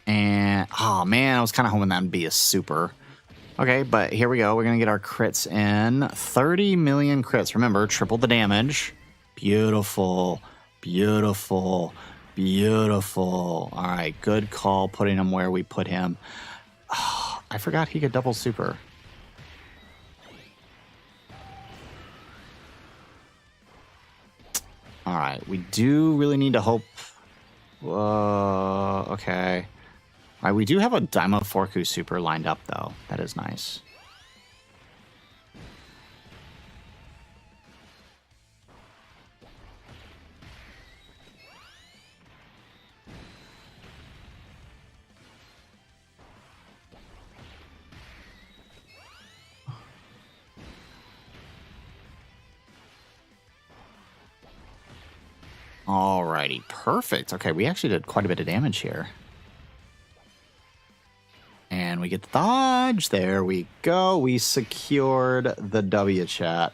And, oh man, I was kind of hoping that would be a super. Okay, but here we go. We're going to get our crits in. 30 million crits. Remember, triple the damage. Beautiful, beautiful, beautiful. All right, good call putting him where we put him. Oh, I forgot he could double super. All right, we do really need to hope. Okay. All right, we do have a Daima Forku super lined up, though. That is nice. Alrighty, perfect. Okay, we actually did quite a bit of damage here. And we get the dodge. There we go. We secured the W, chat.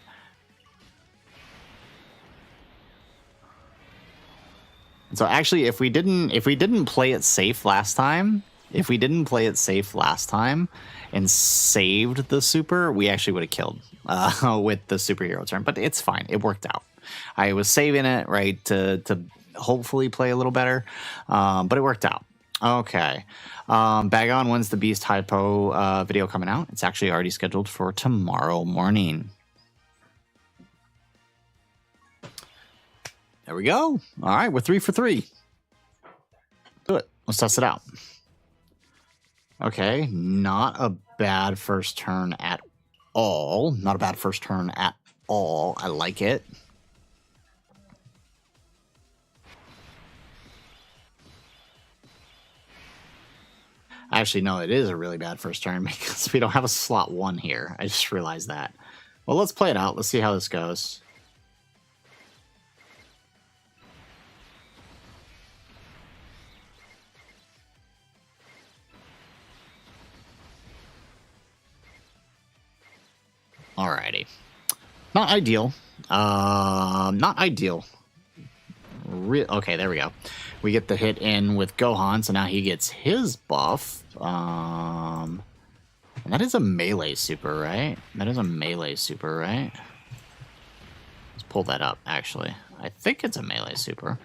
So actually, if we didn't play it safe last time, and saved the super, we actually would have killed with the superhero turn. But it's fine. It worked out. I was saving it, right, to hopefully play a little better, but it worked out. Okay. Bagon wins the Beast Hypo video coming out. It's actually already scheduled for tomorrow morning. There we go. All right, we're 3 for 3. Do it. Let's test it out. Okay, not a bad first turn at all. Not a bad first turn at all. I like it. Actually, no, it is a really bad first turn because we don't have a slot 1 here. I just realized that. Well, let's play it out. Let's see how this goes. Alrighty. Not ideal. Not ideal. Okay, there we go. We get the hit in with Gohan, so now he gets his buff. And that is a melee super, right? That is a melee super, right? Let's pull that up, actually. I think it's a melee super.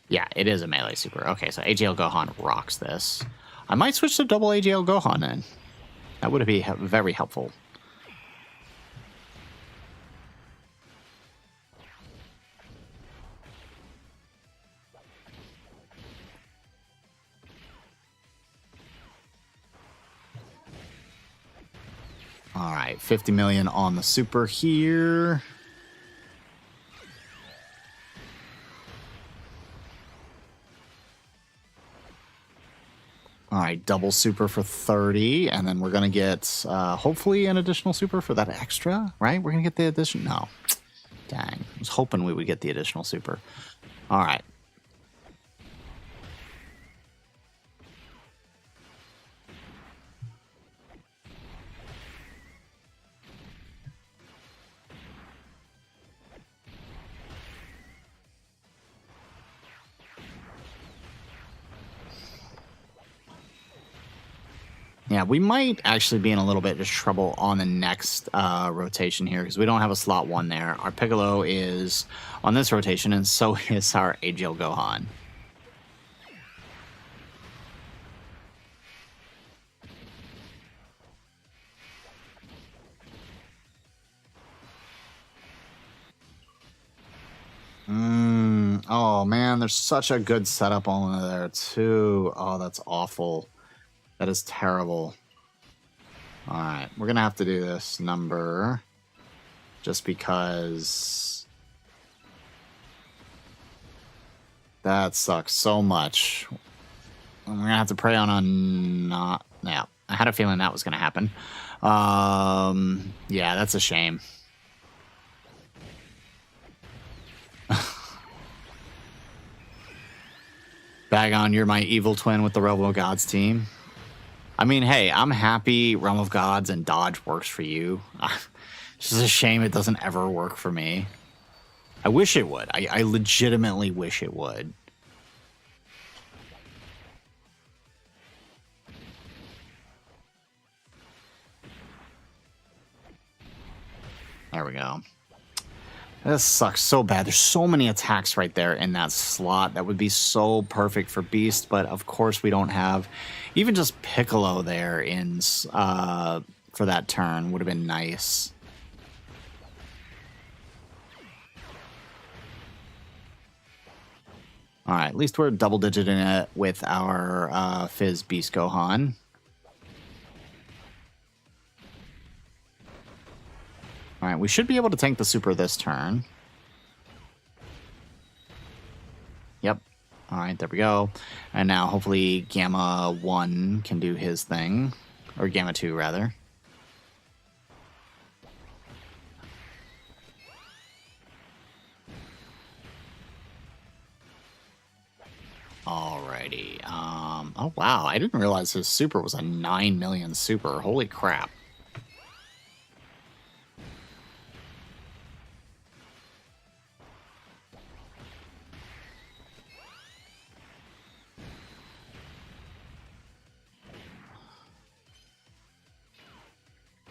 Yeah, it is a melee super. Okay, so AGL Gohan rocks this. I might switch to double AGL Gohan then. That would be very helpful. All right, 50 million on the super here. All right, double super for 30, and then we're going to get, hopefully, an additional super for that extra, right? We're going to get the addition. No. Dang. I was hoping we would get the additional super. All right. Yeah, we might actually be in a little bit of trouble on the next rotation here because we don't have a slot 1 there. Our Piccolo is on this rotation, and so is our AGL Gohan. Oh, man, there's such a good setup on there, too. Oh, that's awful. That is terrible. All right, we're going to have to do this number just because that sucks so much. We're going to have to pray on a not... Yeah, I had a feeling that was going to happen. Yeah, that's a shame. Bag on, you're my evil twin with the Realm of Gods team. I mean, hey, I'm happy Realm of Gods and Dodge works for you. It's just a shame it doesn't ever work for me. I wish it would. I legitimately wish it would. There we go. This sucks so bad. There's so many attacks right there in that slot. That would be so perfect for Beast, but of course we don't have even just Piccolo there in for that turn. Would have been nice. All right, at least we're double-digit in it with our Fizz Beast Gohan. All right, we should be able to tank the super this turn. Yep. All right, there we go. And now hopefully Gamma 1 can do his thing. Or Gamma 2, rather. Alrighty. Oh, wow. I didn't realize his super was a 9 million super. Holy crap.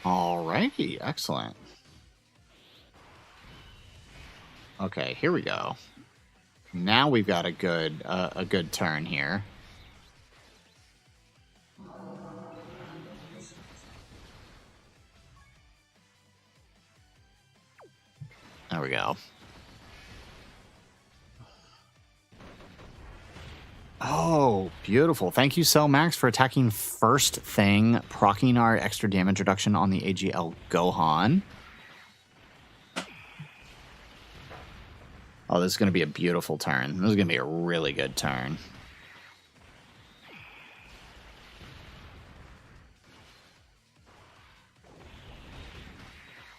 Alrighty, excellent. Okay, here we go. Now we've got a good turn here. There we go. Oh, beautiful. Thank you, Cell Max, for attacking first thing, proccing our extra damage reduction on the AGL Gohan. Oh, this is going to be a beautiful turn. This is going to be a really good turn.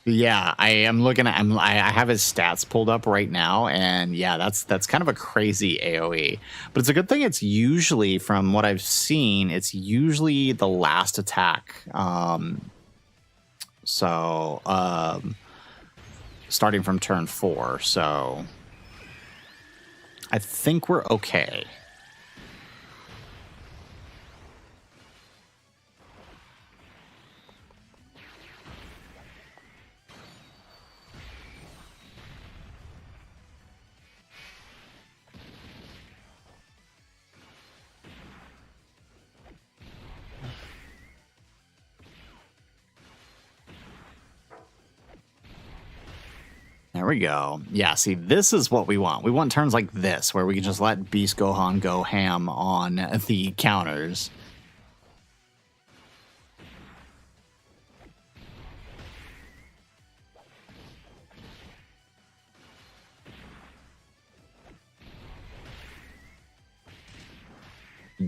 Yeah, I am looking at. I have his stats pulled up right now, and yeah, that's kind of a crazy AOE. But it's a good thing. It's usually, from what I've seen, it's usually the last attack. Starting from turn 4, so I think we're okay. There we go. Yeah, see, this is what we want. We want turns like this, where we can just let Beast Gohan go ham on the counters.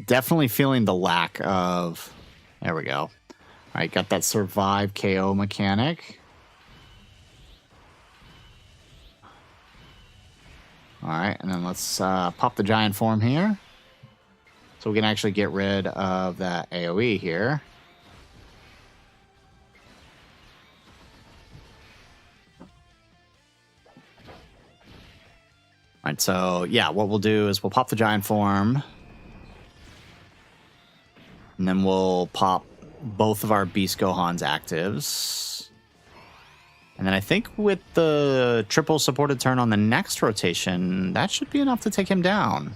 Definitely feeling the lack of... There we go. All right, got that survive KO mechanic. Alright, and then let's pop the giant form here. So we can actually get rid of that AoE here. Alright, so yeah, what we'll do is we'll pop the giant form. And then we'll pop both of our Beast Gohan's actives. And then I think with the triple supported turn on the next rotation, that should be enough to take him down.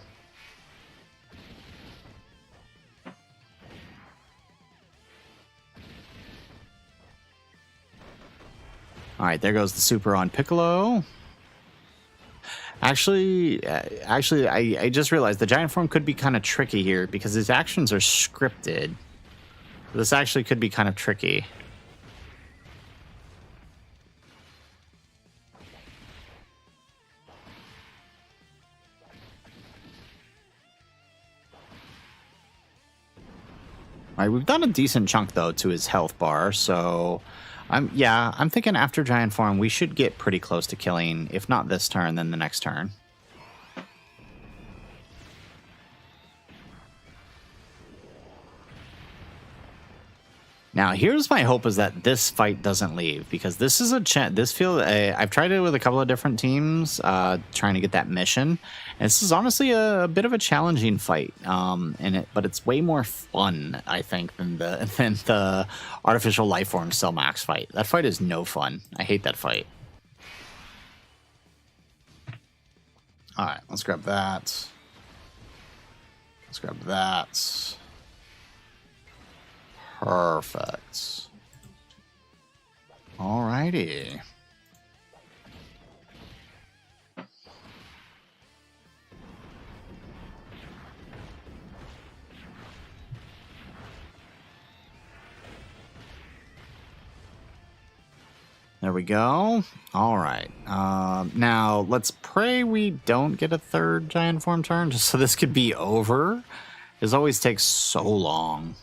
Alright, there goes the super on Piccolo. Actually, I just realized the giant form could be kind of tricky here because his actions are scripted. This actually could be kind of tricky. All right, we've done a decent chunk though to his health bar, so I'm thinking after giant form we should get pretty close to killing, if not this turn, then the next turn. Now, here's my hope is that this fight doesn't leave, because this is a I've tried it with a couple of different teams, trying to get that mission, and this is honestly a bit of a challenging fight, but it's way more fun, I think, than the artificial life form cell max fight. That fight is no fun. I hate that fight. All right, let's grab that. Let's grab that. Perfect. Alrighty. There we go. All right. Now let's pray we don't get a third giant form turn, just so this could be over. This always takes so long.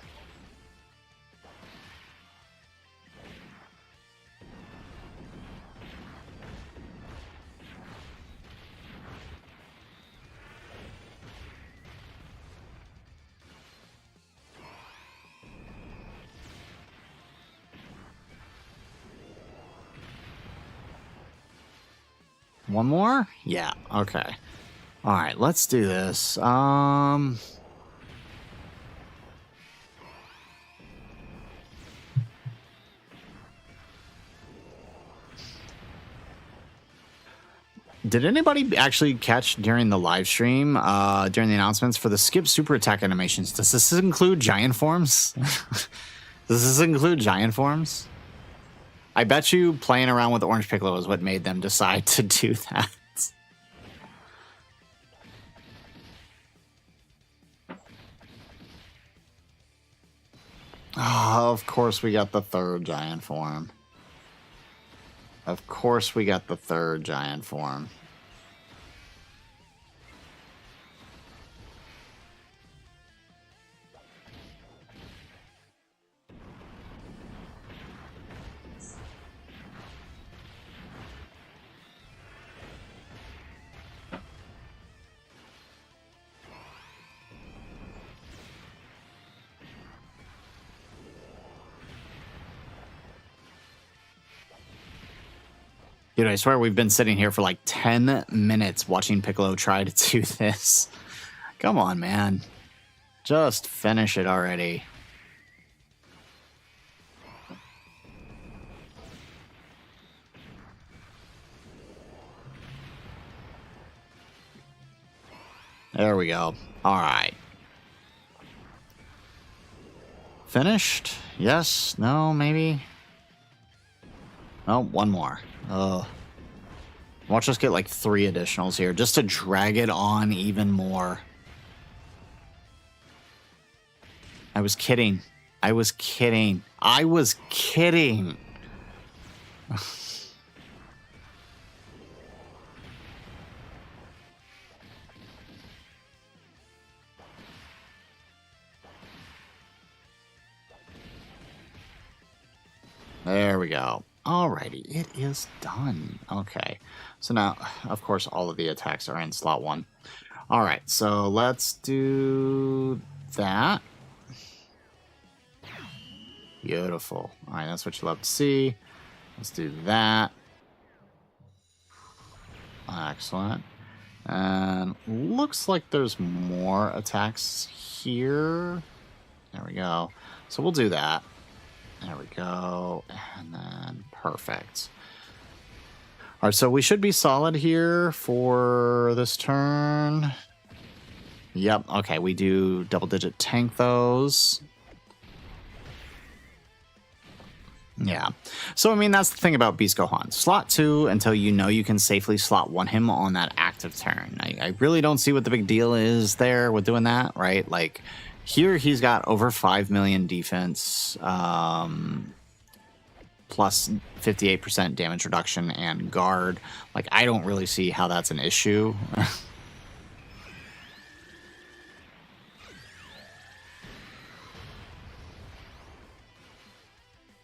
One more? Yeah, okay. All right, let's do this. Did anybody actually catch during the live stream, during the announcements for the skip super attack animations? Does this include giant forms? Does this include giant forms? I bet you playing around with Orange Piccolo is what made them decide to do that. Oh, of course we got the third giant form. Of course we got the third giant form. Dude, I swear we've been sitting here for like 10 minutes watching Piccolo try to do this. Come on, man. Just finish it already. There we go. All right. Finished? Yes? No? Maybe? Oh, one more. Watch us get like 3 additionals here just to drag it on even more. I was kidding. I was kidding. I was kidding. There we go. Alrighty, it is done. Okay, so now, of course, all of the attacks are in slot 1. Alright, so let's do that. Beautiful. Alright, that's what you love to see. Let's do that. Excellent. And looks like there's more attacks here. There we go. So we'll do that. There we go. And then perfect. All right, so we should be solid here for this turn. Yep. Okay, we do double-digit tank those. Yeah. So, I mean, that's the thing about Beast Gohan. Slot 2 until you know you can safely slot 1 him on that active turn. I really don't see what the big deal is there with doing that, right? Like, here he's got over 5 million defense, plus 58% damage reduction and guard. Like, I don't really see how that's an issue.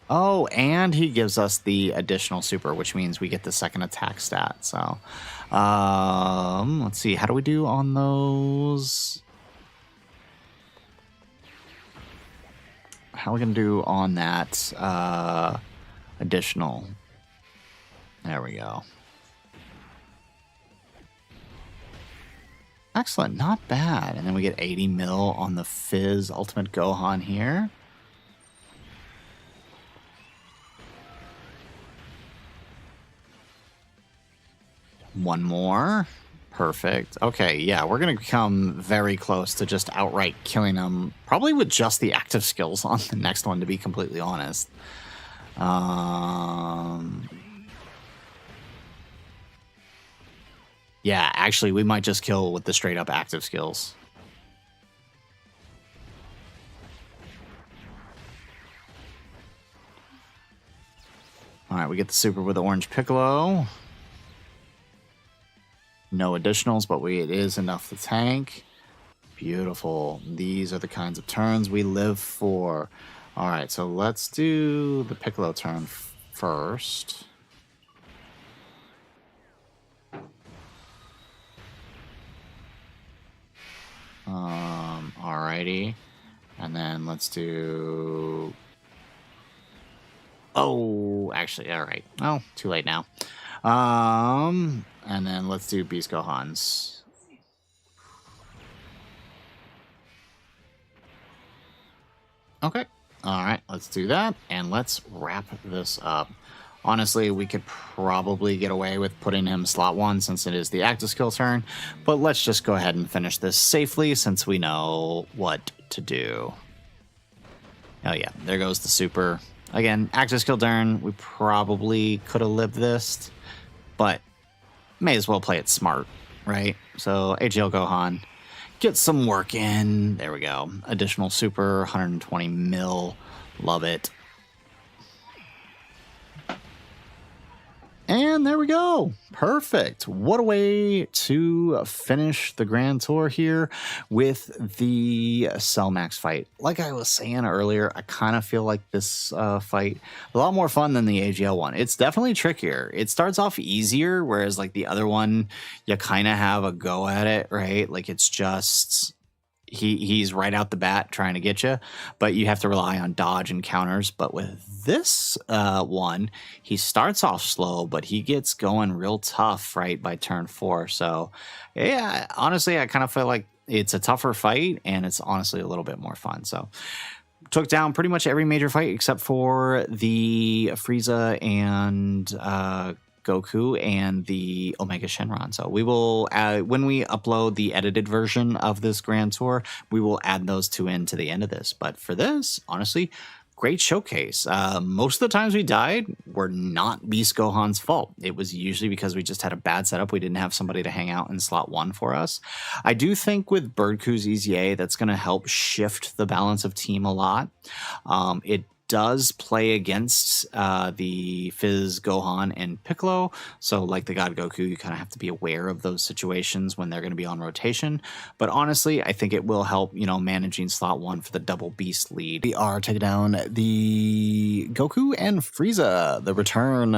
Oh, and he gives us the additional super, which means we get the second attack stat. So, let's see. How do we do on those? How are we going to do on that additional? There we go. Excellent. Not bad. And then we get 80 mil on the Fizz Ultimate Gohan here. One more. Perfect. Okay, yeah, we're going to come very close to just outright killing them, probably with just the active skills on the next one, to be completely honest. Yeah, actually, we might just kill with the straight-up active skills. All right, we get the super with the Orange Piccolo. No additionals, but it is enough to tank. Beautiful. These are the kinds of turns we live for. All right, so let's do the Piccolo turn first. Alrighty. And then let's do... Oh, actually, all right. Oh, too late now. And then let's do Beast Gohans. Okay. All right, let's do that. And let's wrap this up. Honestly, we could probably get away with putting him slot 1 since it is the active skill turn. But let's just go ahead and finish this safely since we know what to do. Oh, yeah. There goes the super. Again, active skill turn. We probably could have lived this. But may as well play it smart, right? So AGL Gohan, get some work in. There we go. Additional super, 120 mil. Love it. And there we go. Perfect. What a way to finish the Grand Tour here with the Cell Max fight. Like I was saying earlier, I kind of feel like this fight a lot more fun than the AGL one. It's definitely trickier. It starts off easier, whereas like the other one, you kind of have a go at it, right? Like it's just... He's right out the bat trying to get you, but you have to rely on dodge and counters. But with this one, he starts off slow, but he gets going real tough right by turn 4. So yeah, honestly, I kind of feel like it's a tougher fight and it's honestly a little bit more fun. So took down pretty much every major fight except for the Frieza and Goku and the Omega Shenron. So we will, when we upload the edited version of this Grand Tour, we will add those two in to the end of this. But for this, honestly, great showcase. Most of the times we died were not Beast Gohan's fault. It was usually because we just had a bad setup. We didn't have somebody to hang out in slot 1 for us. I do think with Birdcoo's EZA, that's going to help shift the balance of team a lot. It does play against the Fizz, Gohan, and Piccolo. So like the God Goku, you kind of have to be aware of those situations when they're going to be on rotation. But honestly, I think it will help, you know, managing slot 1 for the double beast lead. We are taking down the Goku and Frieza, the return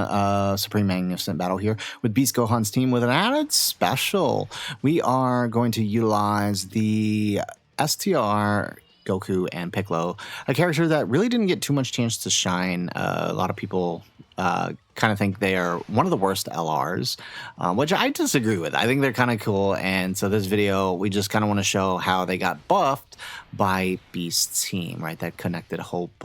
Supreme Magnificent battle here with Beast Gohan's team with an added special. We are going to utilize the STR Goku and Piccolo, a character that really didn't get too much chance to shine. A lot of people kind of think they are one of the worst LRs, which I disagree with. I think they're kind of cool, and so this video, we just kind of want to show how they got buffed by Beast's team, right? That Connected Hope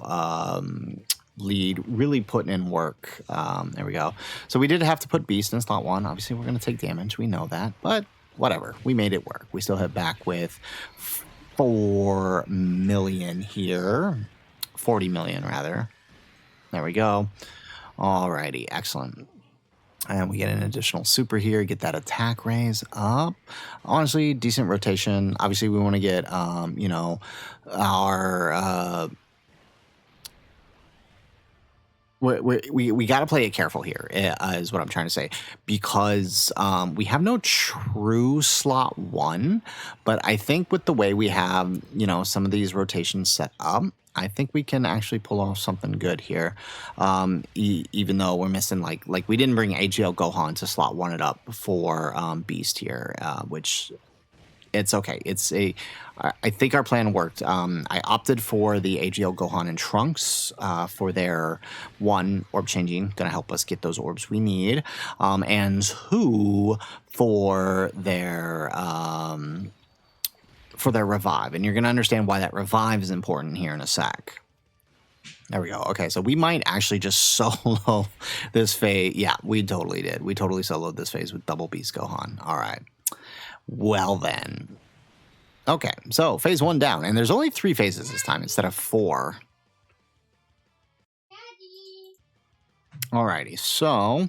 lead really putting in work. There we go. So we did have to put Beast in slot 1. Obviously, we're going to take damage. We know that, but whatever. We made it work. We still hit back with 4 million here. 40 million, rather. There we go. Alrighty, excellent. And we get an additional super here, get that attack raise up. Honestly, decent rotation. Obviously, we want to get, you know, our... We got to play it careful here, is what I'm trying to say, because we have no true slot 1, but I think with the way we have, you know, some of these rotations set up, I think we can actually pull off something good here, even though we're missing, like we didn't bring AGL Gohan to slot 1 it up for Beast here, which... It's okay. I think our plan worked. I opted for the AGL Gohan and Trunks for their 1 orb changing, gonna help us get those orbs we need, and 2 for their revive. And you're gonna understand why that revive is important here in a sec. There we go. Okay, so we might actually just solo this phase. Yeah, we totally did. We totally soloed this phase with double Beast Gohan. All right. Well then. Okay, so phase 1 down, and there's only 3 phases this time instead of 4. Alrighty, so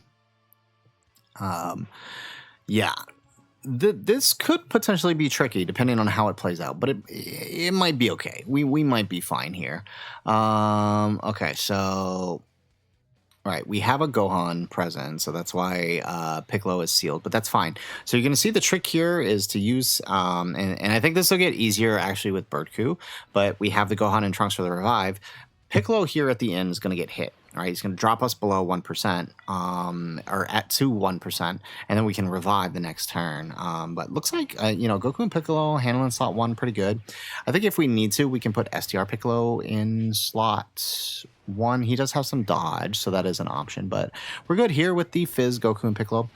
yeah, this could potentially be tricky depending on how it plays out, but it might be okay. We might be fine here. Okay, so all right, we have a Gohan present, so that's why Piccolo is sealed, but that's fine. So you're going to see the trick here is to use, and I think this will get easier actually with Birdku, but we have the Gohan and Trunks for the revive. Piccolo here at the end is going to get hit. All right, he's going to drop us below 1%, or to 1%, and then we can revive the next turn. But looks like, you know, Goku and Piccolo handling slot 1 pretty good. I think if we need to, we can put STR Piccolo in slot 1. He does have some dodge, so that is an option, but we're good here with the Fizz, Goku, and Piccolo.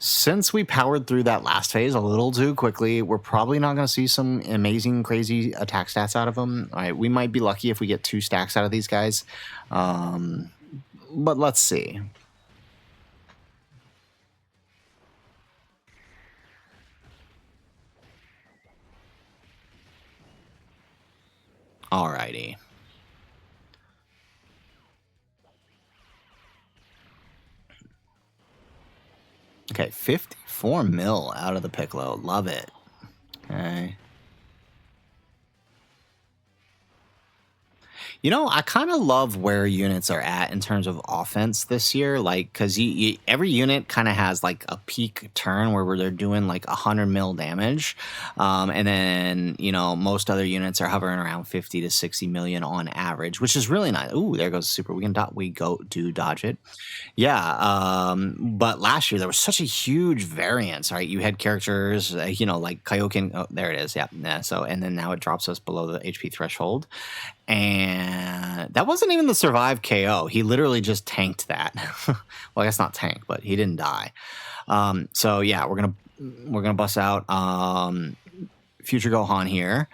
Since we powered through that last phase a little too quickly, we're probably not going to see some amazing, crazy attack stats out of them. All right, we might be lucky if we get 2 stacks out of these guys. But let's see. Alrighty. Okay, 54 mil out of the Piccolo. Love it. Okay. You know, I kind of love where units are at in terms of offense this year, like, because every unit kind of has like a peak turn where they're doing like 100 mil damage, and then, you know, most other units are hovering around 50 to 60 million on average, which is really nice. Ooh, there goes super. We can dodge it. Yeah, but last year there was such a huge variance, right? You had characters, you know, like Kaioken. Oh, there it is. Yeah. So, and then now it drops us below the HP threshold. And that wasn't even the survive KO. He literally just tanked that. Well, I guess not tank, but he didn't die. So yeah, we're gonna bust out Future Gohan here,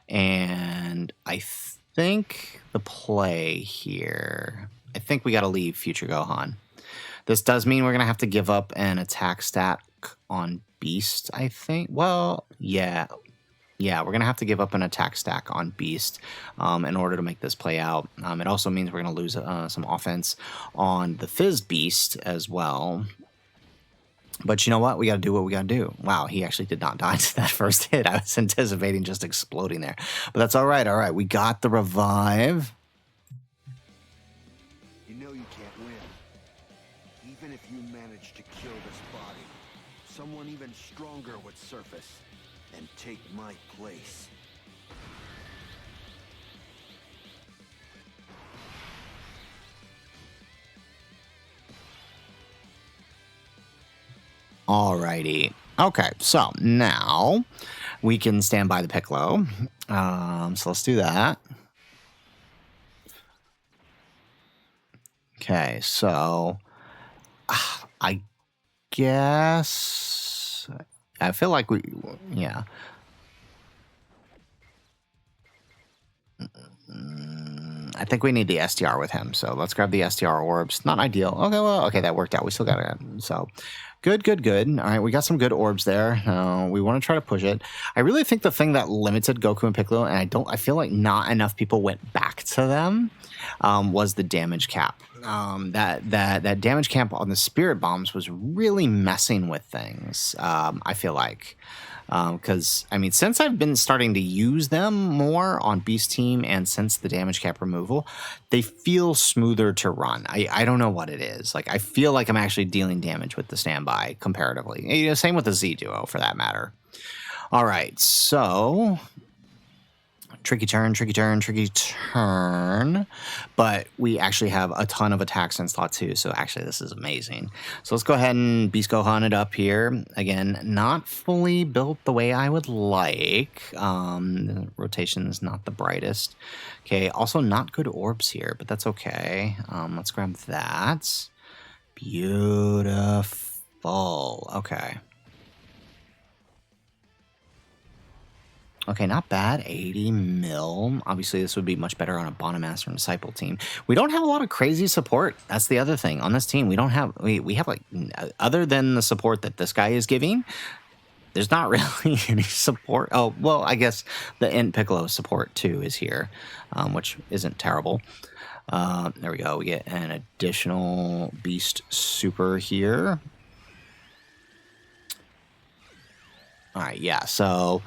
and I think the play here. I think we got to leave Future Gohan. This does mean we're gonna have to give up an attack stack on Beast. I think. Well, yeah. Yeah, we're going to have to give up an attack stack on Beast in order to make this play out. It also means we're going to lose some offense on the Fizz Beast as well. But you know what? We got to do what we got to do. Wow, he actually did not die to that first hit. I was anticipating just exploding there. But that's all right. All right, we got the revive. someone even stronger would surface and take my place. Alrighty. Okay, so now we can stand by the Piccolo. So let's do that. Okay, so I guess I feel like yeah. I think we need the STR with him, so let's grab the STR orbs. Not ideal. Okay, well, okay, that worked out. We still got it. So good, good, good. All right, we got some good orbs there. We want to try to push it. I really think the thing that limited Goku and Piccolo, and I feel like not enough people went back to them, was the damage cap. That damage cap on the spirit bombs was really messing with things. I feel like. Because, I mean, since I've been starting to use them more on Beast Team and since the damage cap removal, they feel smoother to run. I don't know what it is. Like, I feel like I'm actually dealing damage with the standby comparatively. You know, same with the Z Duo, for that matter. All right, so tricky turn, tricky turn, tricky turn. But we actually have a ton of attacks in slot 2, so actually this is amazing. So let's go ahead and Beast Gohan it up here. Again, not fully built the way I would like. The rotation is not the brightest. Okay, also not good orbs here, but that's okay. Let's grab that. Beautiful. Okay. Okay, not bad. 80 mil. Obviously, this would be much better on a Bonamaster and Disciple team. We don't have a lot of crazy support. That's the other thing. On this team, we don't have... We have, like, other than the support that this guy is giving, there's not really any support. Oh, well, I guess the Int Piccolo support, too, is here, which isn't terrible. There we go. We get an additional Beast Super here. All right, yeah, so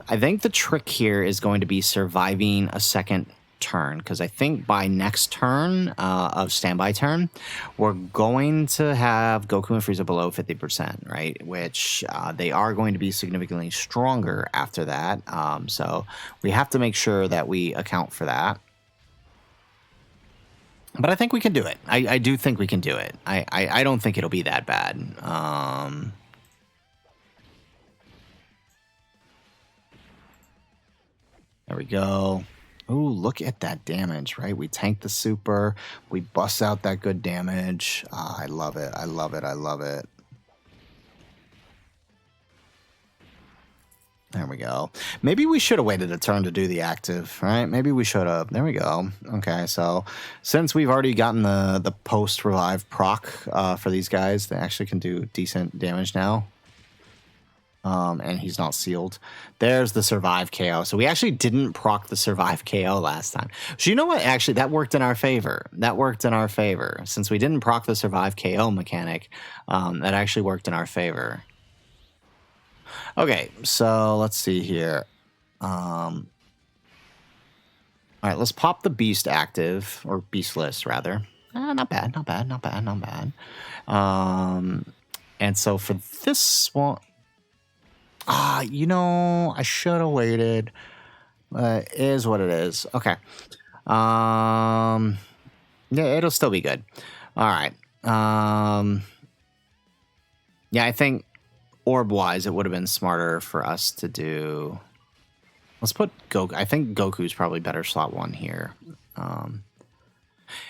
I think the trick here is going to be surviving a second turn, because I think by next turn of standby turn, we're going to have Goku and Frieza below 50%, right? Which they are going to be significantly stronger after that. So we have to make sure that we account for that. But I think we can do it. I do think we can do it. I don't think it'll be that bad. There we go. Ooh, look at that damage, right? We tank the super. We bust out that good damage. I love it. I love it. I love it. There we go. Maybe we should have waited a turn to do the active, right? Maybe we should have. There we go. Okay, so since we've already gotten the post-revive proc for these guys, they actually can do decent damage now. And he's not sealed. There's the survive KO. So we actually didn't proc the survive KO last time. So you know what? Actually, that worked in our favor. That worked in our favor. Since we didn't proc the survive KO mechanic, that actually worked in our favor. Okay, so let's see here. All right, let's pop the Beast active, or Beastless, rather. Not bad, not bad, not bad, not bad. And so for this one... you know, I should have waited. It is what it is. Okay. Yeah, it'll still be good. All right. Yeah, I think orb-wise, it would have been smarter for us to do... Let's put Goku. I think Goku's probably better slot 1 here.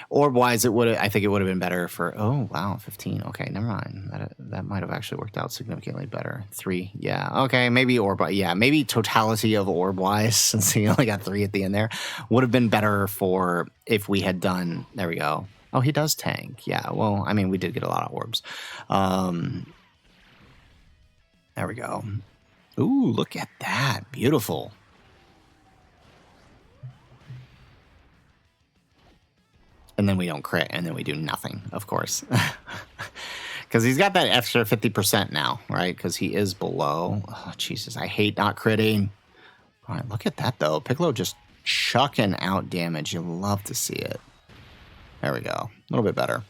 Orb-wise, I think it would have been better for... Oh, wow, 15. Okay, never mind. That might have actually worked out significantly better. 3, yeah. Okay, maybe orb... Yeah, maybe totality of orb-wise, since he only got 3 at the end there, would have been better for if we had done... There we go. Oh, he does tank. Yeah, well, I mean, we did get a lot of orbs. There we go. Ooh, look at that. Beautiful. And then we don't crit, and then we do nothing, of course. Because he's got that extra 50% now, right? Because he is below. Oh, Jesus, I hate not critting. All right, look at that, though. Piccolo just chucking out damage. You love to see it. There we go. A little bit better.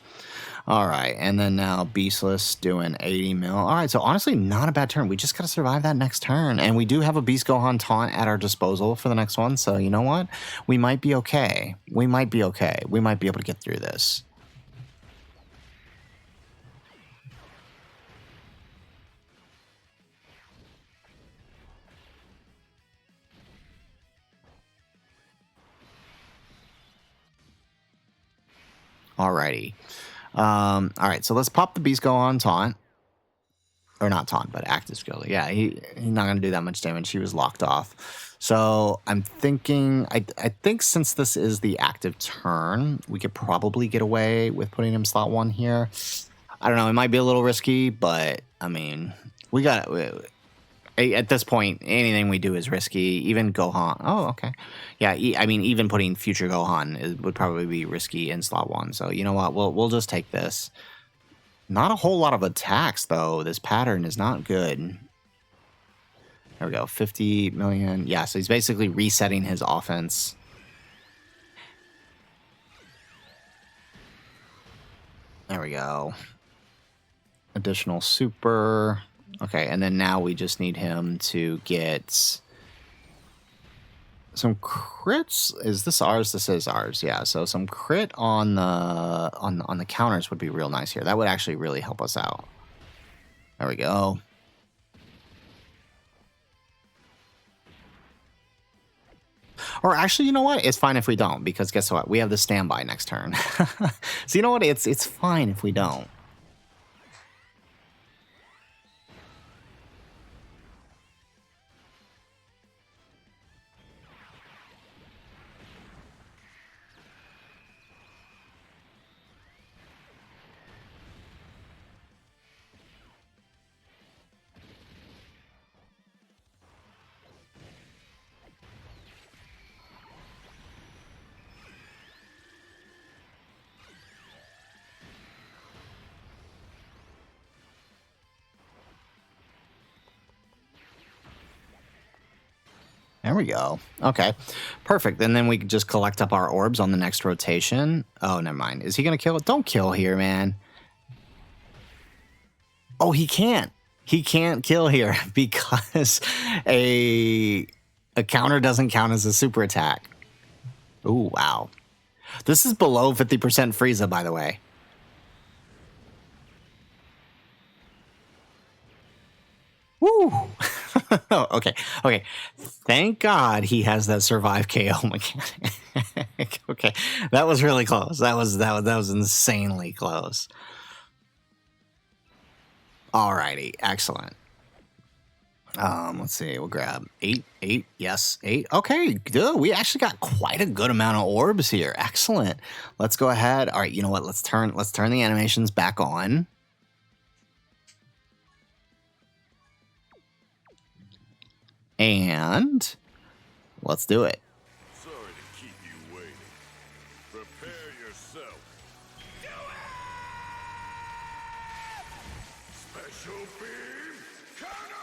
All right, and then now Beastless doing 80 mil. All right, so honestly, not a bad turn. We just got to survive that next turn, and we do have a Beast Gohan taunt at our disposal for the next one, so you know what? We might be okay. We might be okay. We might be able to get through this. Alrighty. All right, so let's pop the Beast Gohan taunt. Or not taunt, but active skill. Yeah, he's not going to do that much damage. He was locked off. So I'm thinking, I think since this is the active turn, we could probably get away with putting him slot 1 here. I don't know. It might be a little risky, but I mean, we got it. At this point, anything we do is risky. Even Gohan. Oh, okay. Yeah, I mean, even putting future Gohan would probably be risky in slot 1. So you know what? We'll just take this. Not a whole lot of attacks, though. This pattern is not good. There we go. 50 million. Yeah, so he's basically resetting his offense. There we go. Additional super. Okay, and then now we just need him to get some crits. Is this ours? This is ours. Yeah, so some crit on the counters would be real nice here. That would actually really help us out. There we go. Or actually, you know what? It's fine if we don't, because guess what? We have the standby next turn. So you know what? It's fine if we don't. There we go. Okay, perfect. And then we can just collect up our orbs on the next rotation. Oh, never mind. Is he going to kill it? Don't kill here, man. Oh, he can't. He can't kill here because a counter doesn't count as a super attack. Oh, wow. This is below 50% Frieza, by the way. Woo! Okay. Thank God he has that survive KO mechanic. Okay, that was really close. That was insanely close. Alrighty, excellent. Let's see. We'll grab 8. Yes, 8. Okay, good. We actually got quite a good amount of orbs here. Excellent. Let's go ahead. All right. You know what? Let's turn the animations back on. And let's do it. Sorry to keep you waiting. Prepare yourself. Do it! Special beam cannon!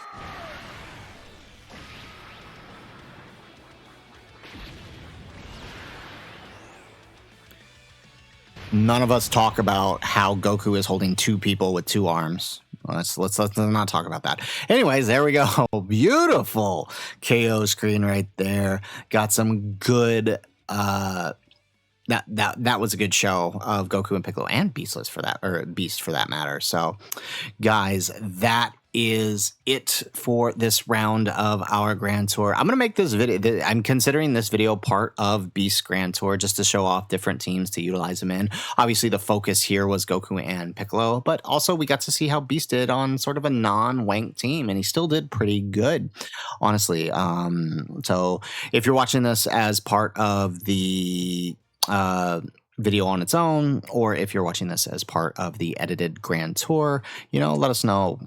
None of us talk about how Goku is holding 2 people with 2 arms. Let's not talk about that. Anyways, there we go. Beautiful KO screen right there. Got some good that was a good show of Goku and Piccolo and Beastless for that, or Beast for that matter. So guys, that is it for this round of our Grand Tour. I'm gonna make this video, I'm considering this video part of Beast Grand Tour just to show off different teams to utilize them in. Obviously the focus here was Goku and Piccolo, but also we got to see how Beast did on sort of a non-wank team, and he still did pretty good, honestly. So if you're watching this as part of the video on its own, or if you're watching this as part of the edited Grand Tour, you know, let us know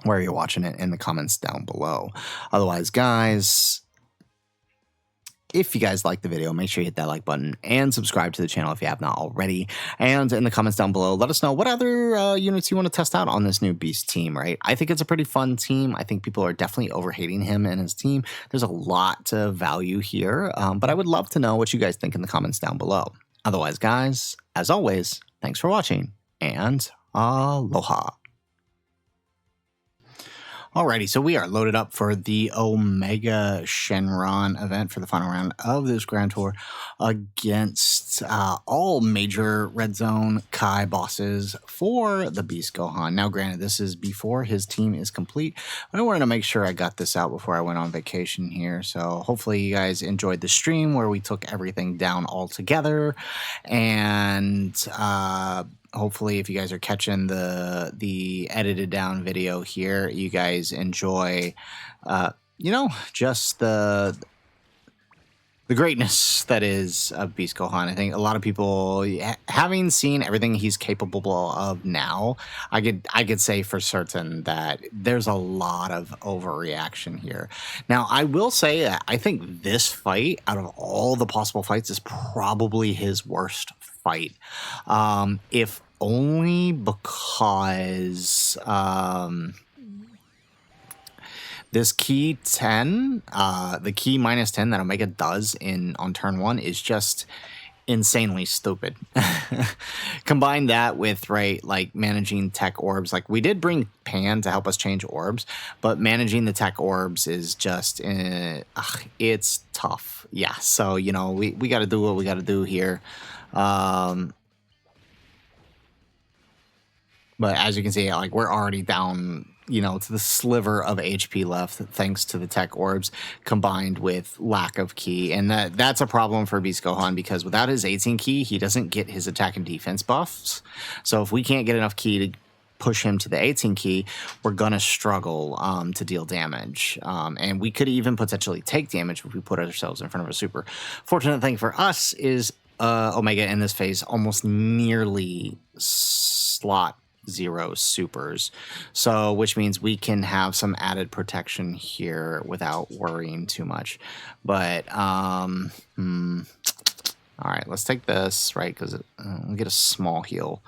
where you're watching it in the comments down below. Otherwise, guys, if you guys like the video, make sure you hit that like button and subscribe to the channel if you have not already. And in the comments down below, let us know what other units you want to test out on this new Beast team, right? I think it's a pretty fun team. I think people are definitely overhating him and his team. There's a lot to value here, but I would love to know what you guys think in the comments down below. Otherwise, guys, as always, thanks for watching, and aloha. Alrighty, so we are loaded up for the Omega Shenron event for the final round of this Grand Tour against all major Red Zone Kai bosses for the Beast Gohan. Now, granted, this is before his team is complete, but I wanted to make sure I got this out before I went on vacation here. So hopefully you guys enjoyed the stream where we took everything down all together, and hopefully if you guys are catching the edited down video here, you guys enjoy just the greatness that is Beast Gohan. I think a lot of people, having seen everything he's capable of now, I could say for certain that there's a lot of overreaction here. Now, I will say that I think this fight, out of all the possible fights, is probably his worst fight. If only because this key 10, the key -10 that Omega does on turn 1 is just insanely stupid. Combine that with, like managing tech orbs. Like, we did bring Pan to help us change orbs, but managing the tech orbs is just, it's tough. Yeah, so, we got to do what we got to do here. But as you can see, like, we're already down, to the sliver of HP left thanks to the tech orbs combined with lack of ki. And that's a problem for Beast Gohan, because without his 18 ki, he doesn't get his attack and defense buffs. So if we can't get enough ki to push him to the 18 key, we're gonna struggle to deal damage. And we could even potentially take damage if we put ourselves in front of a super. Fortunate thing for us is Omega in this phase almost nearly slot 0 supers, so which means we can have some added protection here without worrying too much. But all right, let's take this, right, because we'll get a small heal.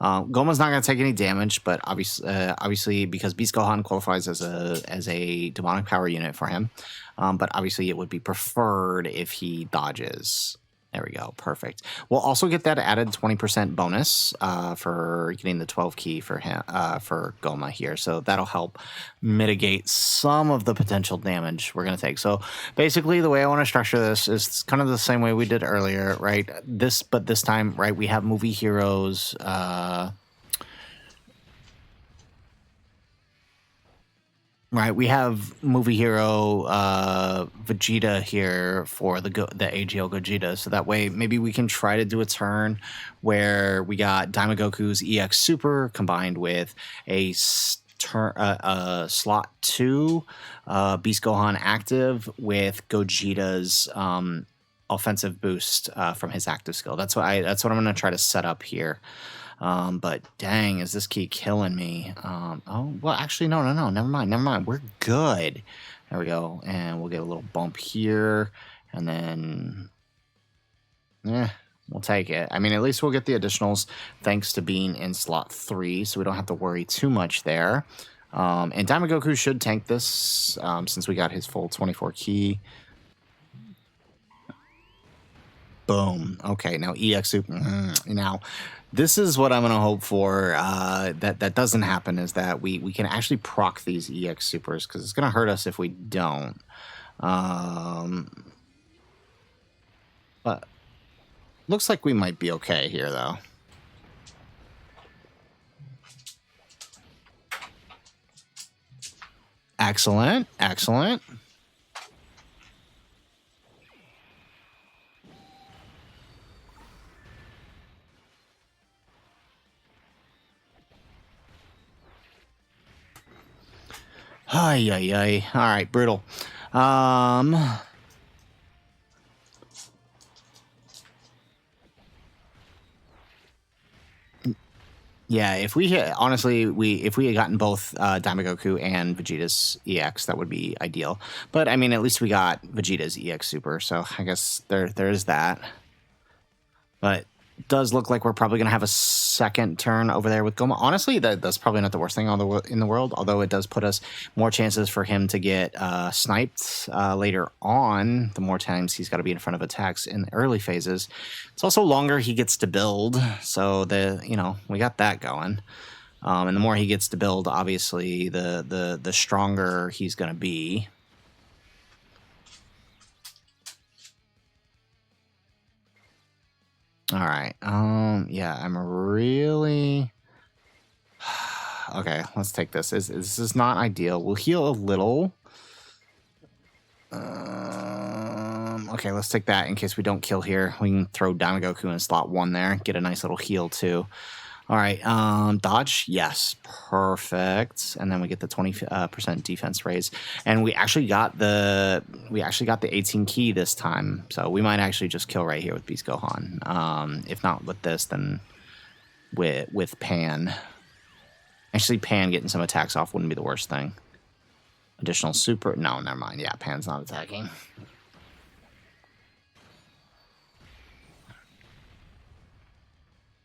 Goma's not going to take any damage, but obviously because Beast Gohan qualifies as a demonic power unit for him, but obviously it would be preferred if he dodges. There we go. Perfect. We'll also get that added 20% bonus for getting the 12 key for him, for Goma here. So that'll help mitigate some of the potential damage we're going to take. So basically the way I want to structure this is kind of the same way we did earlier, right? But this time, right, we have movie heroes, right, we have movie hero Vegeta here for the AGL Gogeta, so that way maybe we can try to do a turn where we got Daimagoku's EX Super combined with a slot 2 Beast Gohan active with Gogeta's offensive boost from his active skill. That's what I'm going to try to set up here. But dang, is this key killing me? Oh, well, actually, no, never mind. We're good. There we go. And we'll get a little bump here, and then, we'll take it. I mean, at least we'll get the additionals thanks to being in slot 3, so we don't have to worry too much there. And Daimagoku should tank this, since we got his full 24 key. Boom. Okay, now EX Super. Now, this is what I'm going to hope for that doesn't happen, is that we can actually proc these EX Supers, because it's going to hurt us if we don't. But looks like we might be okay here, though. Excellent. Excellent. Ay. All right, brutal. Yeah, if we had gotten both Daimagoku and Vegeta's EX, that would be ideal. But I mean, at least we got Vegeta's EX Super, so I guess there is that. But does look like we're probably going to have a second turn over there with Goma. Honestly, that's probably not the worst thing in the world, although it does put us more chances for him to get sniped later on, the more times he's got to be in front of attacks in the early phases. It's also longer he gets to build, so we got that going. And the more he gets to build, obviously, the stronger he's going to be. All right. Yeah, I'm really... Okay, let's take this. This is not ideal. We'll heal a little. Okay, let's take that in case we don't kill here. We can throw Daimagoku in slot 1 there. Get a nice little heal, too. All right, dodge, yes, perfect. And then we get the 20% defense raise, and we actually got the 18 key this time, so we might actually just kill right here with Beast Gohan. If not with this, then with Pan. Actually, Pan getting some attacks off wouldn't be the worst thing. Additional super, no, never mind. Yeah, Pan's not attacking.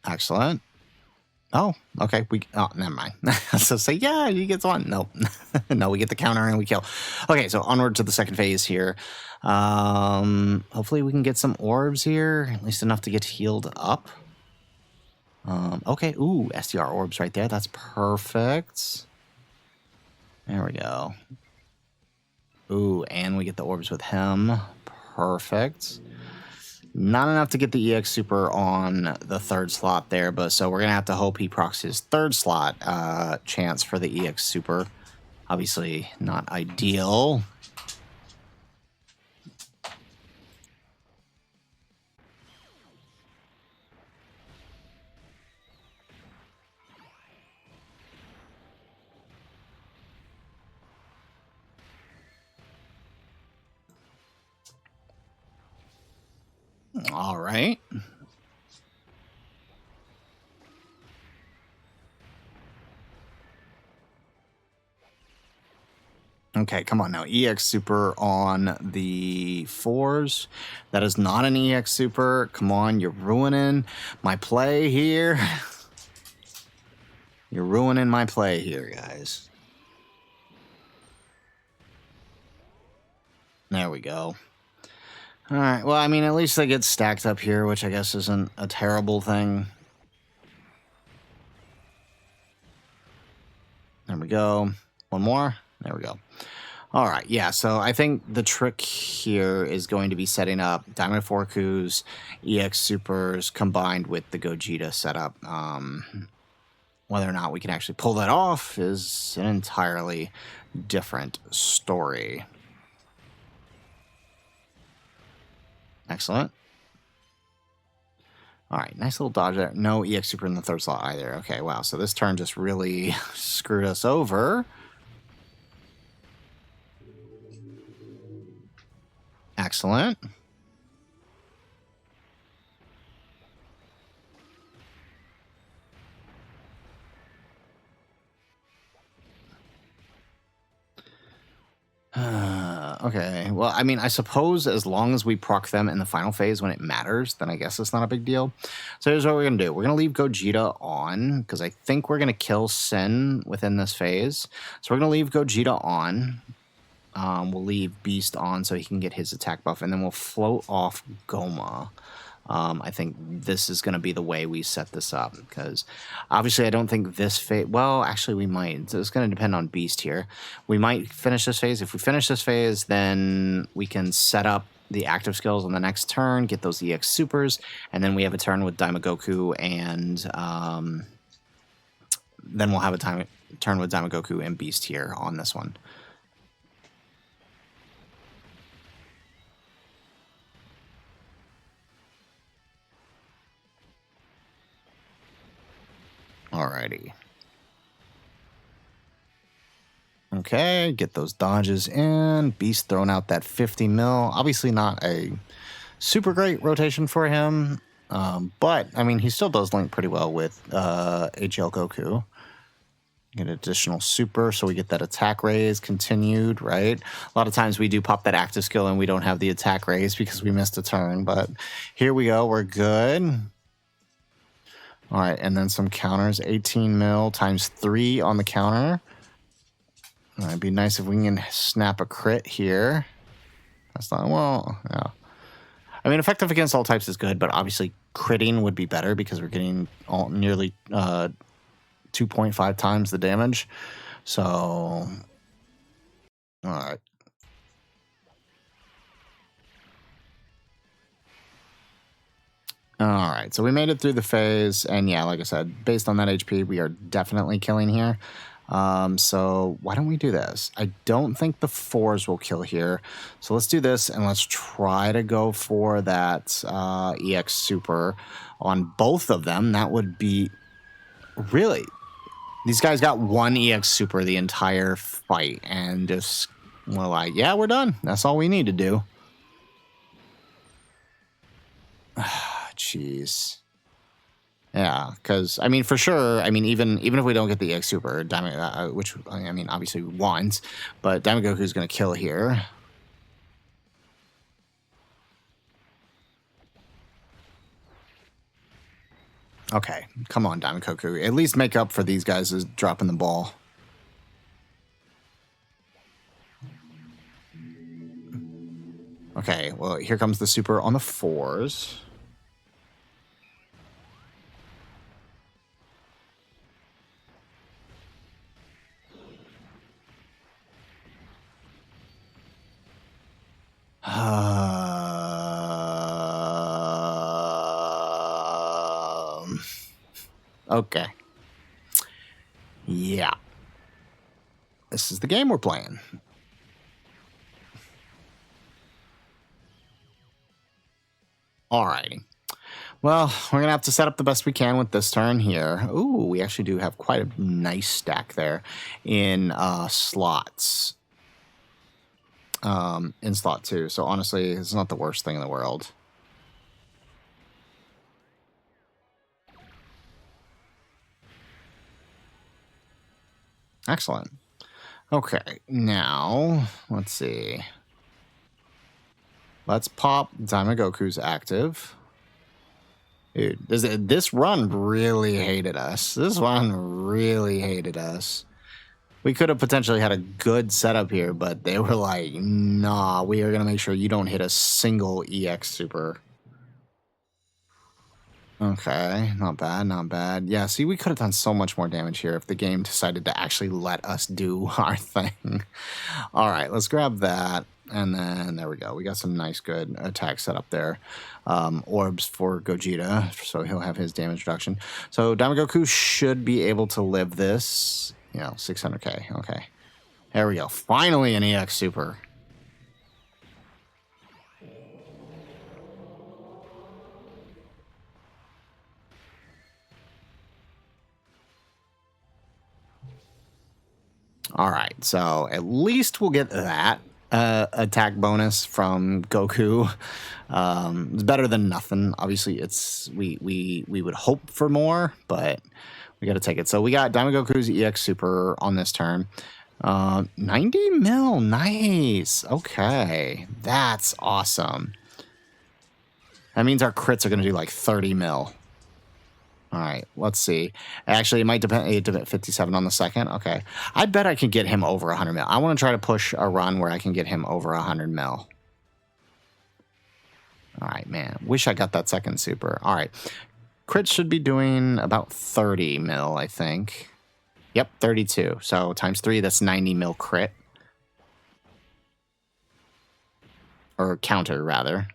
Excellent. Oh, okay. Never mind. So say, yeah, he gets one. Nope. No, we get the counter and we kill. Okay, so onward to the second phase here. Hopefully we can get some orbs here, at least enough to get healed up. Okay, ooh, SDR orbs right there. That's perfect. There we go. Ooh, and we get the orbs with him. Perfect. Not enough to get the EX Super on the third slot there, but so we're going to have to hope he procs his third slot chance for the EX Super. Obviously not ideal. All right. Okay, come on now. EX Super on the 4s. That is not an EX Super. Come on, you're ruining my play here. You're ruining my play here, guys. There we go. All right, well, I mean, at least they get stacked up here, which I guess isn't a terrible thing. There we go. One more. There we go. All right, yeah, so I think the trick here is going to be setting up Diamond Forku's EX Supers combined with the Gogeta setup. Whether or not we can actually pull that off is an entirely different story. Excellent. All right, nice little dodge there. No EX Super in the third slot either. Okay, wow, so this turn just really screwed us over. Excellent. Okay, well, I mean, I suppose as long as we proc them in the final phase when it matters, then I guess it's not a big deal. So here's what we're going to do. We're going to leave Gogeta on, because I think we're going to kill Sin within this phase. So we're going to leave Gogeta on. We'll leave Beast on so he can get his attack buff, and then we'll float off Goma. I think this is going to be the way we set this up, because obviously I don't think this phase... Well, actually we might. It's going to depend on Beast here. We might finish this phase. If we finish this phase, then we can set up the active skills on the next turn, get those EX Supers, and then we have a turn with Daimagoku, and then we'll have a turn with Daimagoku and Beast here on this one. Alrighty. Okay, get those dodges in. Beast throwing out that 50 mil. Obviously not a super great rotation for him, but, I mean, he still does link pretty well with HL Goku. Get additional super, so we get that attack raise continued, right? A lot of times we do pop that active skill and we don't have the attack raise because we missed a turn, but here we go. We're good. All right, and then some counters. 18 mil times 3 on the counter. It'd be nice if we can snap a crit here. That's not, well, yeah. I mean, effective against all types is good, but obviously critting would be better because we're getting nearly 2.5 times the damage. So, all right. All right, so we made it through the phase, and yeah, like I said, based on that HP, we are definitely killing here. So why don't we do this? I don't think the 4s will kill here, so let's do this, and let's try to go for that EX Super on both of them. That would be... Really? These guys got 1 EX Super the entire fight, and just, well, like, yeah, we're done. That's all we need to do. Jeez. Yeah, because, I mean, for sure, I mean, even if we don't get the EX Super, which, I mean, obviously once, but Diamond Goku's going to kill here. Okay, come on, Diamond Goku. At least make up for these guys as dropping the ball. Okay, well, here comes the Super on the 4s. Okay. Yeah. This is the game we're playing. Alrighty. Well, we're going to have to set up the best we can with this turn here. Ooh, we actually do have quite a nice stack there in slots. In slot 2. So honestly, it's not the worst thing in the world. Excellent. Okay, now, let's see. Let's pop Diamond Goku's active. Dude, this run really hated us. This one really hated us. We could have potentially had a good setup here, but they were like, nah, we are going to make sure you don't hit a single EX Super. Okay, not bad, not bad. Yeah, see, we could have done so much more damage here if the game decided to actually let us do our thing. All right, let's grab that. And then there we go. We got some nice, good attack set up there. Orbs for Gogeta, so he'll have his damage reduction. So Diamond Goku should be able to live this. You know, 600k. Okay. There we go. Finally an EX Super. All right, so at least we'll get that attack bonus from Goku. It's better than nothing. Obviously, it's we would hope for more, but we got to take it. So we got Diamond Goku's EX Super on this turn. 90 mil, nice. Okay, that's awesome. That means our crits are going to do like 30 mil. All right, let's see. Actually, it might depend. 57 on the second. Okay. I bet I can get him over 100 mil. I want to try to push a run where I can get him over 100 mil. All right, man. Wish I got that second super. All right. Crit should be doing about 30 mil, I think. Yep, 32. So times 3, that's 90 mil crit. Or counter, rather.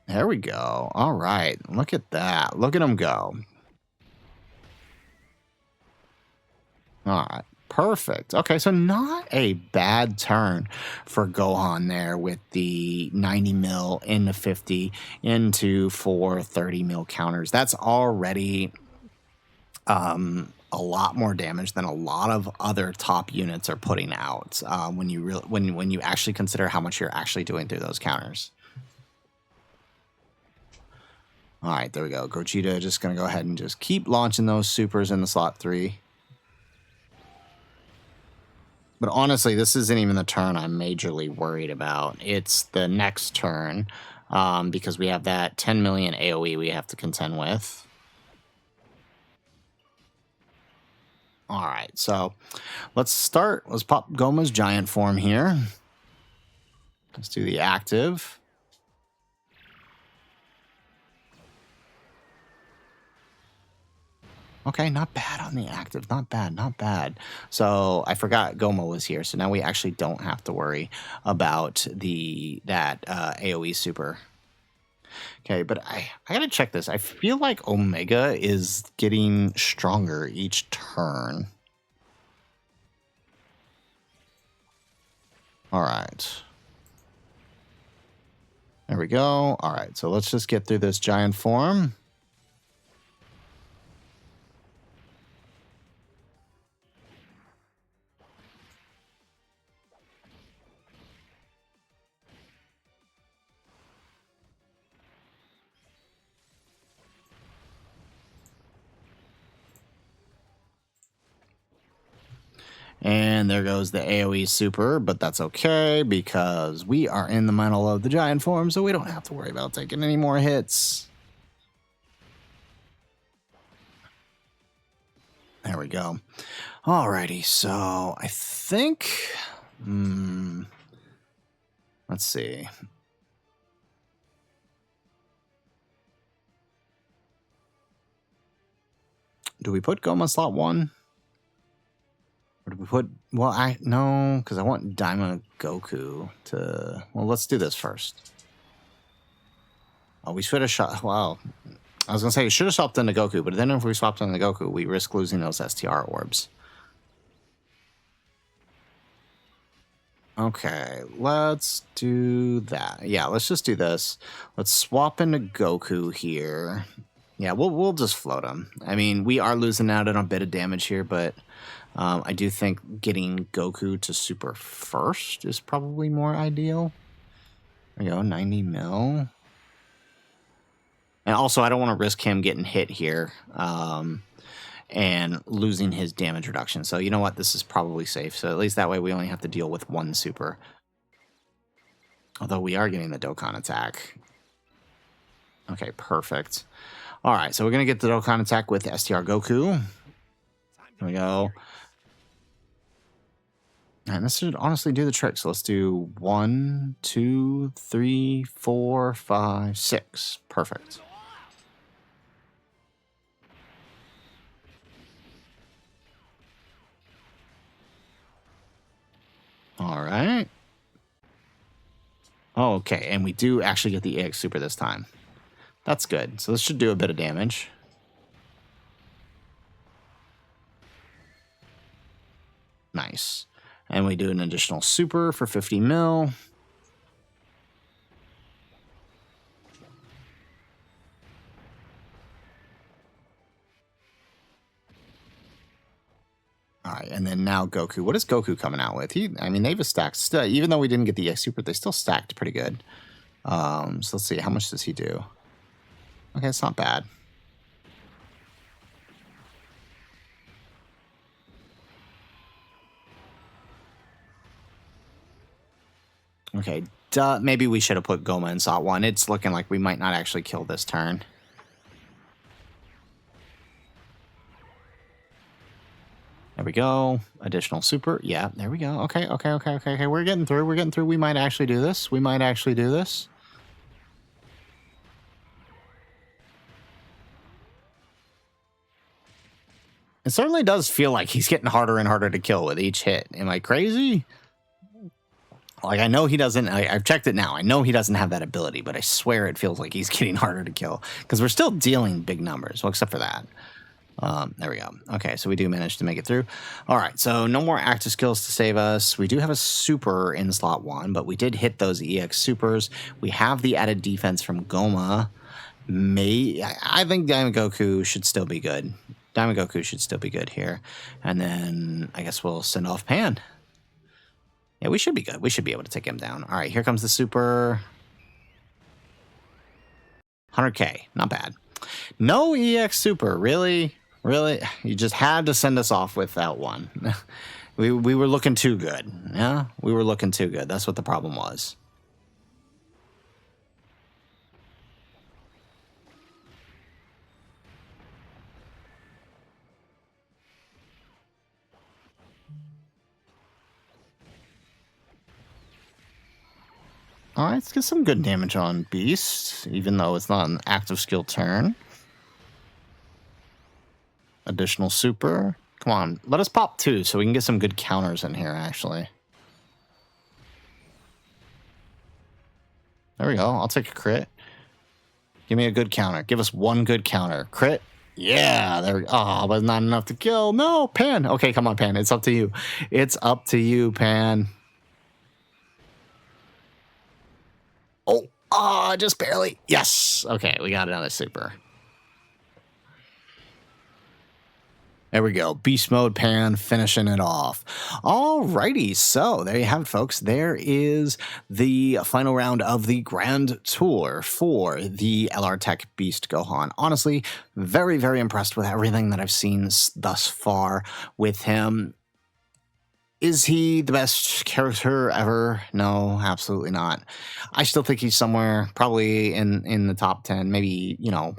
There we go. All right. Look at that. Look at him go. All right. Perfect. Okay, so not a bad turn for Gohan there with the 90 mil into 50 into 4 30 mil counters. That's already a lot more damage than a lot of other top units are putting out when you actually consider how much you're actually doing through those counters. All right, there we go. Gogeta just going to go ahead and just keep launching those supers in the slot 3. But honestly, this isn't even the turn I'm majorly worried about. It's the next turn, because we have that 10 million AoE we have to contend with. All right, so let's start. Let's pop Goma's giant form here. Let's do the active. Okay, not bad on the active. Not bad, not bad. So I forgot Goma was here. So now we actually don't have to worry about that AoE super. Okay, but I gotta check this. I feel like Omega is getting stronger each turn. All right. There we go. All right, so let's just get through this giant form. And there goes the AoE super, but that's okay because we are in the middle of the giant form, so we don't have to worry about taking any more hits. There we go. Alrighty, so I think... let's see. Do we put Goma slot 1? Or do we put... Well, no, because I want Daima Goku to... Well, let's do this first. Oh, we should have shot... Wow. I was going to say, we should have swapped into Goku, but then if we swapped into Goku, we risk losing those STR orbs. Okay, let's do that. Yeah, let's just do this. Let's swap into Goku here. Yeah, we'll just float him. I mean, we are losing out on a bit of damage here, but I do think getting Goku to super first is probably more ideal. There we go, 90 mil. And also, I don't want to risk him getting hit here and losing his damage reduction. So you know what? This is probably safe. So at least that way we only have to deal with one super. Although we are getting the Dokkan attack. Okay, perfect. All right, so we're going to get the Dokkan attack with STR Goku. There we go. And this should honestly do the trick. So let's do 1, 2, 3, 4, 5, 6. Perfect. All right. Oh, okay, and we do actually get the EX Super this time. That's good. So this should do a bit of damage. Nice. And we do an additional super for 50 mil. All right, and then now Goku. What is Goku coming out with? I mean, they've stacked. Even though we didn't get the EX Super, they still stacked pretty good. So let's see. How much does he do? Okay, it's not bad. Okay, maybe we should have put Goma in slot 1. It's looking like we might not actually kill this turn. There we go. Additional super. Yeah, there we go. Okay. We're getting through. We might actually do this. It certainly does feel like he's getting harder and harder to kill with each hit. Am I crazy? Like, I know he doesn't... I've checked it now. I know he doesn't have that ability, but I swear it feels like he's getting harder to kill. Because we're still dealing big numbers. Well, except for that. There we go. Okay, so we do manage to make it through. All right, so no more active skills to save us. We do have a super in slot 1, but we did hit those EX supers. We have the added defense from Goma. I think Diamond Goku should still be good. Diamond Goku should still be good here. And then I guess we'll send off Pan. Yeah, we should be good. We should be able to take him down. All right, here comes the super. 100K, not bad. No EX super, really? Really? You just had to send us off with that one. We were looking too good. Yeah, we were looking too good. That's what the problem was. All right, let's get some good damage on Beast, even though it's not an active skill turn. Additional super. Come on, let us pop 2 so we can get some good counters in here, actually. There we go. I'll take a crit. Give me a good counter. Give us 1 good counter. Crit. Yeah, there we go. Oh, but not enough to kill. No, Pan. Okay, come on, Pan. It's up to you. It's up to you, Pan. Oh, just barely. Yes. Okay, we got another super. There we go. Beast mode Pan finishing it off. Alrighty, so there you have it, folks. There is the final round of the Grand Tour for the LR TEQ Beast Gohan. Honestly, very, very impressed with everything that I've seen thus far with him. Is he the best character ever? No, absolutely not. I still think he's somewhere probably in the top 10, maybe, you know,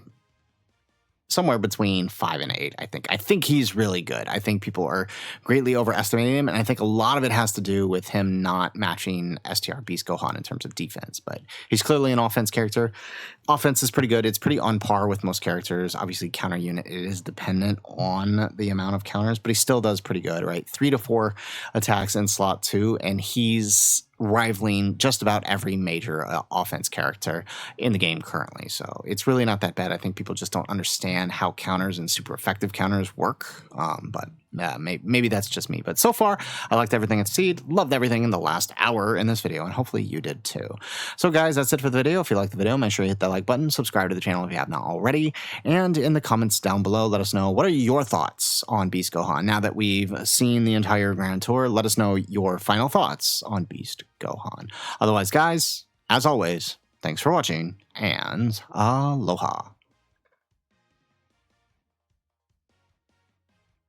somewhere between 5 and 8, I think. I think he's really good. I think people are greatly overestimating him, and I think a lot of it has to do with him not matching STR Beast Gohan in terms of defense, but he's clearly an offense character. Offense is pretty good. It's pretty on par with most characters. Obviously, counter unit, it is dependent on the amount of counters, but he still does pretty good, right? 3 to 4 attacks in slot 2, and he's rivaling just about every major offense character in the game currently. So it's really not that bad. I think people just don't understand how counters and super effective counters work. But maybe that's just me. But so far, I liked everything I've seen. Loved everything in the last hour in this video, and hopefully you did too. So guys, that's it for the video. If you liked the video, make sure you hit that like button, subscribe to the channel if you have not already, and in the comments down below, let us know what are your thoughts on Beast Gohan. Now that we've seen the entire Grand Tour, let us know your final thoughts on Beast Gohan. Otherwise, guys, as always, thanks for watching, and aloha.